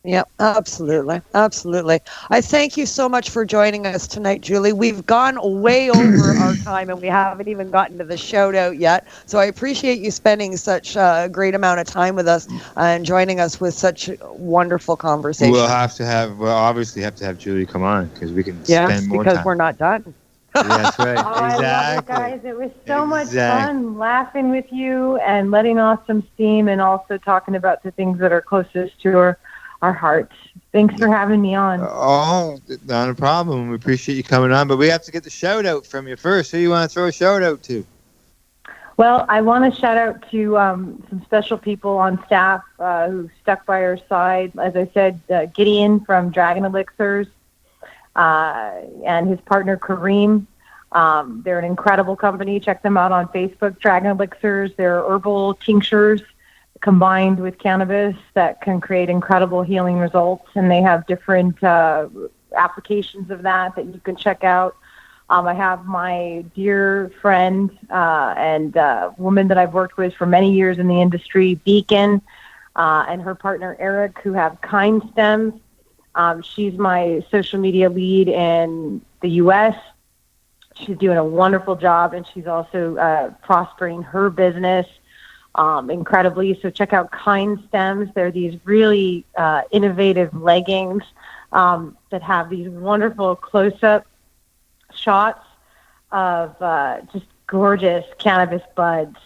Yep, absolutely. Absolutely. I thank you so much for joining us tonight, Julie. We've gone way over our time and we haven't even gotten to the shout out yet. So I appreciate you spending such a great amount of time with us and joining us with such wonderful conversation. We'll obviously have to have Julie come on because we can spend more time. Because we're not done. Yeah, that's right. Exactly. I love it, guys. It was so much fun laughing with you and letting off some steam and also talking about the things that are closest to our hearts. Thanks for having me on. Oh, not a problem. We appreciate you coming on, but we have to get the shout out from you first. Who you want to throw a shout out to? Well, I want to shout out to some special people on staff who stuck by our side. As I said, Gideon from Dragon Elixirs and his partner Kareem. They're an incredible company. Check them out on Facebook, Dragon Elixirs. They're herbal tinctures combined with cannabis that can create incredible healing results, and they have different applications of that you can check out. I have my dear friend and woman that I've worked with for many years in the industry, Beacon, and her partner Eric, who have Kind Stems. She's my social media lead in the U.S. She's doing a wonderful job, and she's also prospering her business incredibly. So check out Kind Stems. They're these really innovative leggings that have these wonderful close-up shots of just gorgeous cannabis buds.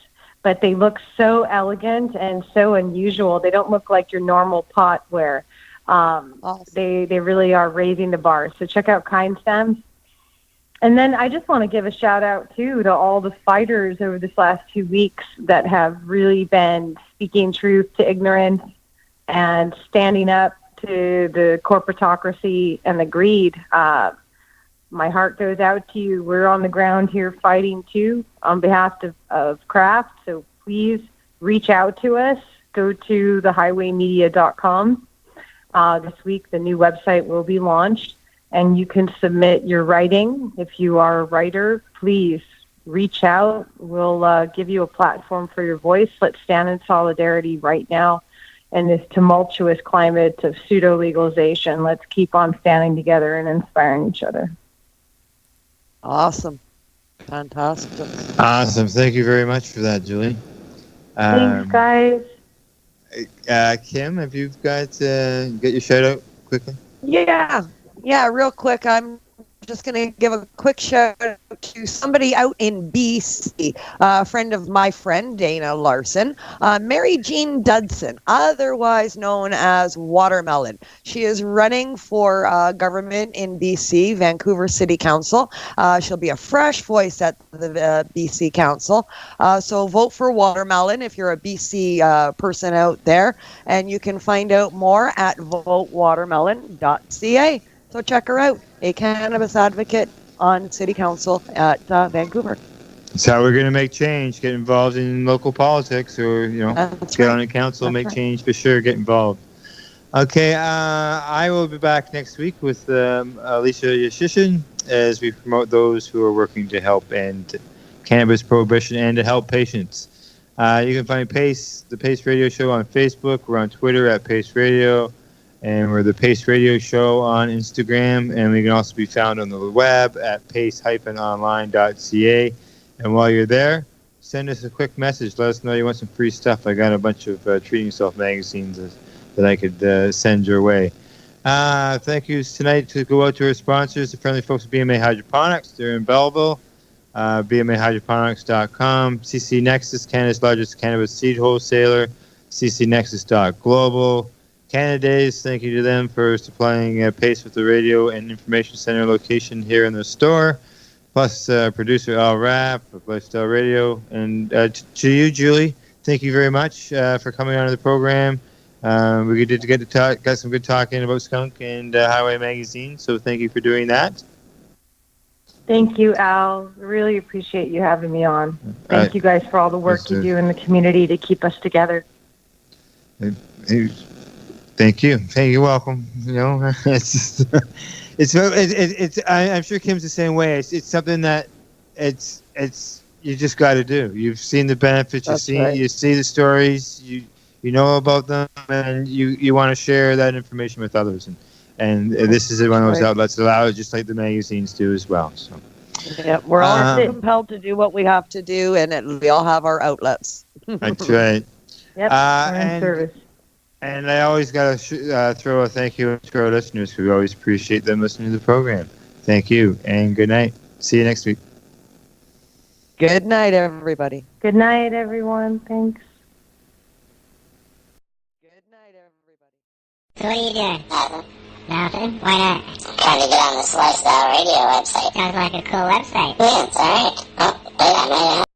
But they look so elegant and so unusual. They don't look like your normal pot wear. Awesome. They really are raising the bar. So check out Kind Stems. And then I just want to give a shout out too to all the fighters over this last 2 weeks that have really been speaking truth to ignorance and standing up to the corporatocracy and the greed. my heart goes out to you. We're on the ground here fighting too on behalf of craft. So please reach out to us. Go to thehighwaymedia.com. This week, the new website will be launched, and you can submit your writing. If you are a writer, please reach out. We'll give you a platform for your voice. Let's stand in solidarity right now in this tumultuous climate of pseudo-legalization. Let's keep on standing together and inspiring each other. Awesome. Fantastic. Awesome. Thank you very much for that, Julie. Thanks, guys. Kim, have you got your shout out quickly? Yeah, real quick. I'm just going to give a quick shout out to somebody out in BC, a friend of my friend, Dana Larson, Mary Jean Dudson, otherwise known as Watermelon. She is running for government in BC, Vancouver City Council. She'll be a fresh voice at the BC Council. So vote for Watermelon if you're a BC person out there. And you can find out more at votewatermelon.ca. So check her out, a cannabis advocate on City Council at Vancouver. That's how we're going to make change. Get involved in local politics, or get on a council, make change for sure. Get involved. Okay, I will be back next week with Alicia Yashishin as we promote those who are working to help end cannabis prohibition and to help patients. You can find the Pace Radio Show on Facebook. We're on Twitter at Pace Radio. And we're the Pace Radio Show on Instagram, and we can also be found on the web at pace-online.ca. And while you're there, send us a quick message. Let us know you want some free stuff. I got a bunch of Treating Yourself magazines that I could send your way. Thank you tonight to go out to our sponsors, the friendly folks at BMA Hydroponics. They're in Belleville. BMAHydroponics.com. CC Nexus, Canada's largest cannabis seed wholesaler. CCNexus.global. Cannadays, thank you to them for supplying Pace with the radio and information center location here in the store. Plus, producer Al Rapp of Lifestyle Radio. And to you, Julie, thank you very much for coming on to the program. We did get to talk, got some good talking about Skunk and Highway Magazine, so thank you for doing that. Thank you, Al. Really appreciate you having me on. Thank you guys for all the work you do in the community to keep us together. Thank you. Hey, you're welcome. It's just, I'm sure Kim's the same way. It's something that it's you just got to do. You've seen the benefits. You see the stories. You know about them, and you want to share that information with others. And this is one of those outlets that allow it, just like the magazines do as well. So. Yeah, we're all compelled to do what we have to do, and we all have our outlets. That's right. Yep, we're in service. And I always got to throw a thank you to our listeners. We always appreciate them listening to the program. Thank you, and good night. See you next week. Good night, everybody. Good night, everyone. Thanks. Good night, everybody. So what are you doing? Nothing? Why not? I'm trying to get on this Lifestyle Radio website. Sounds like a cool website. Yeah, it's alright. Oh, wait, I might have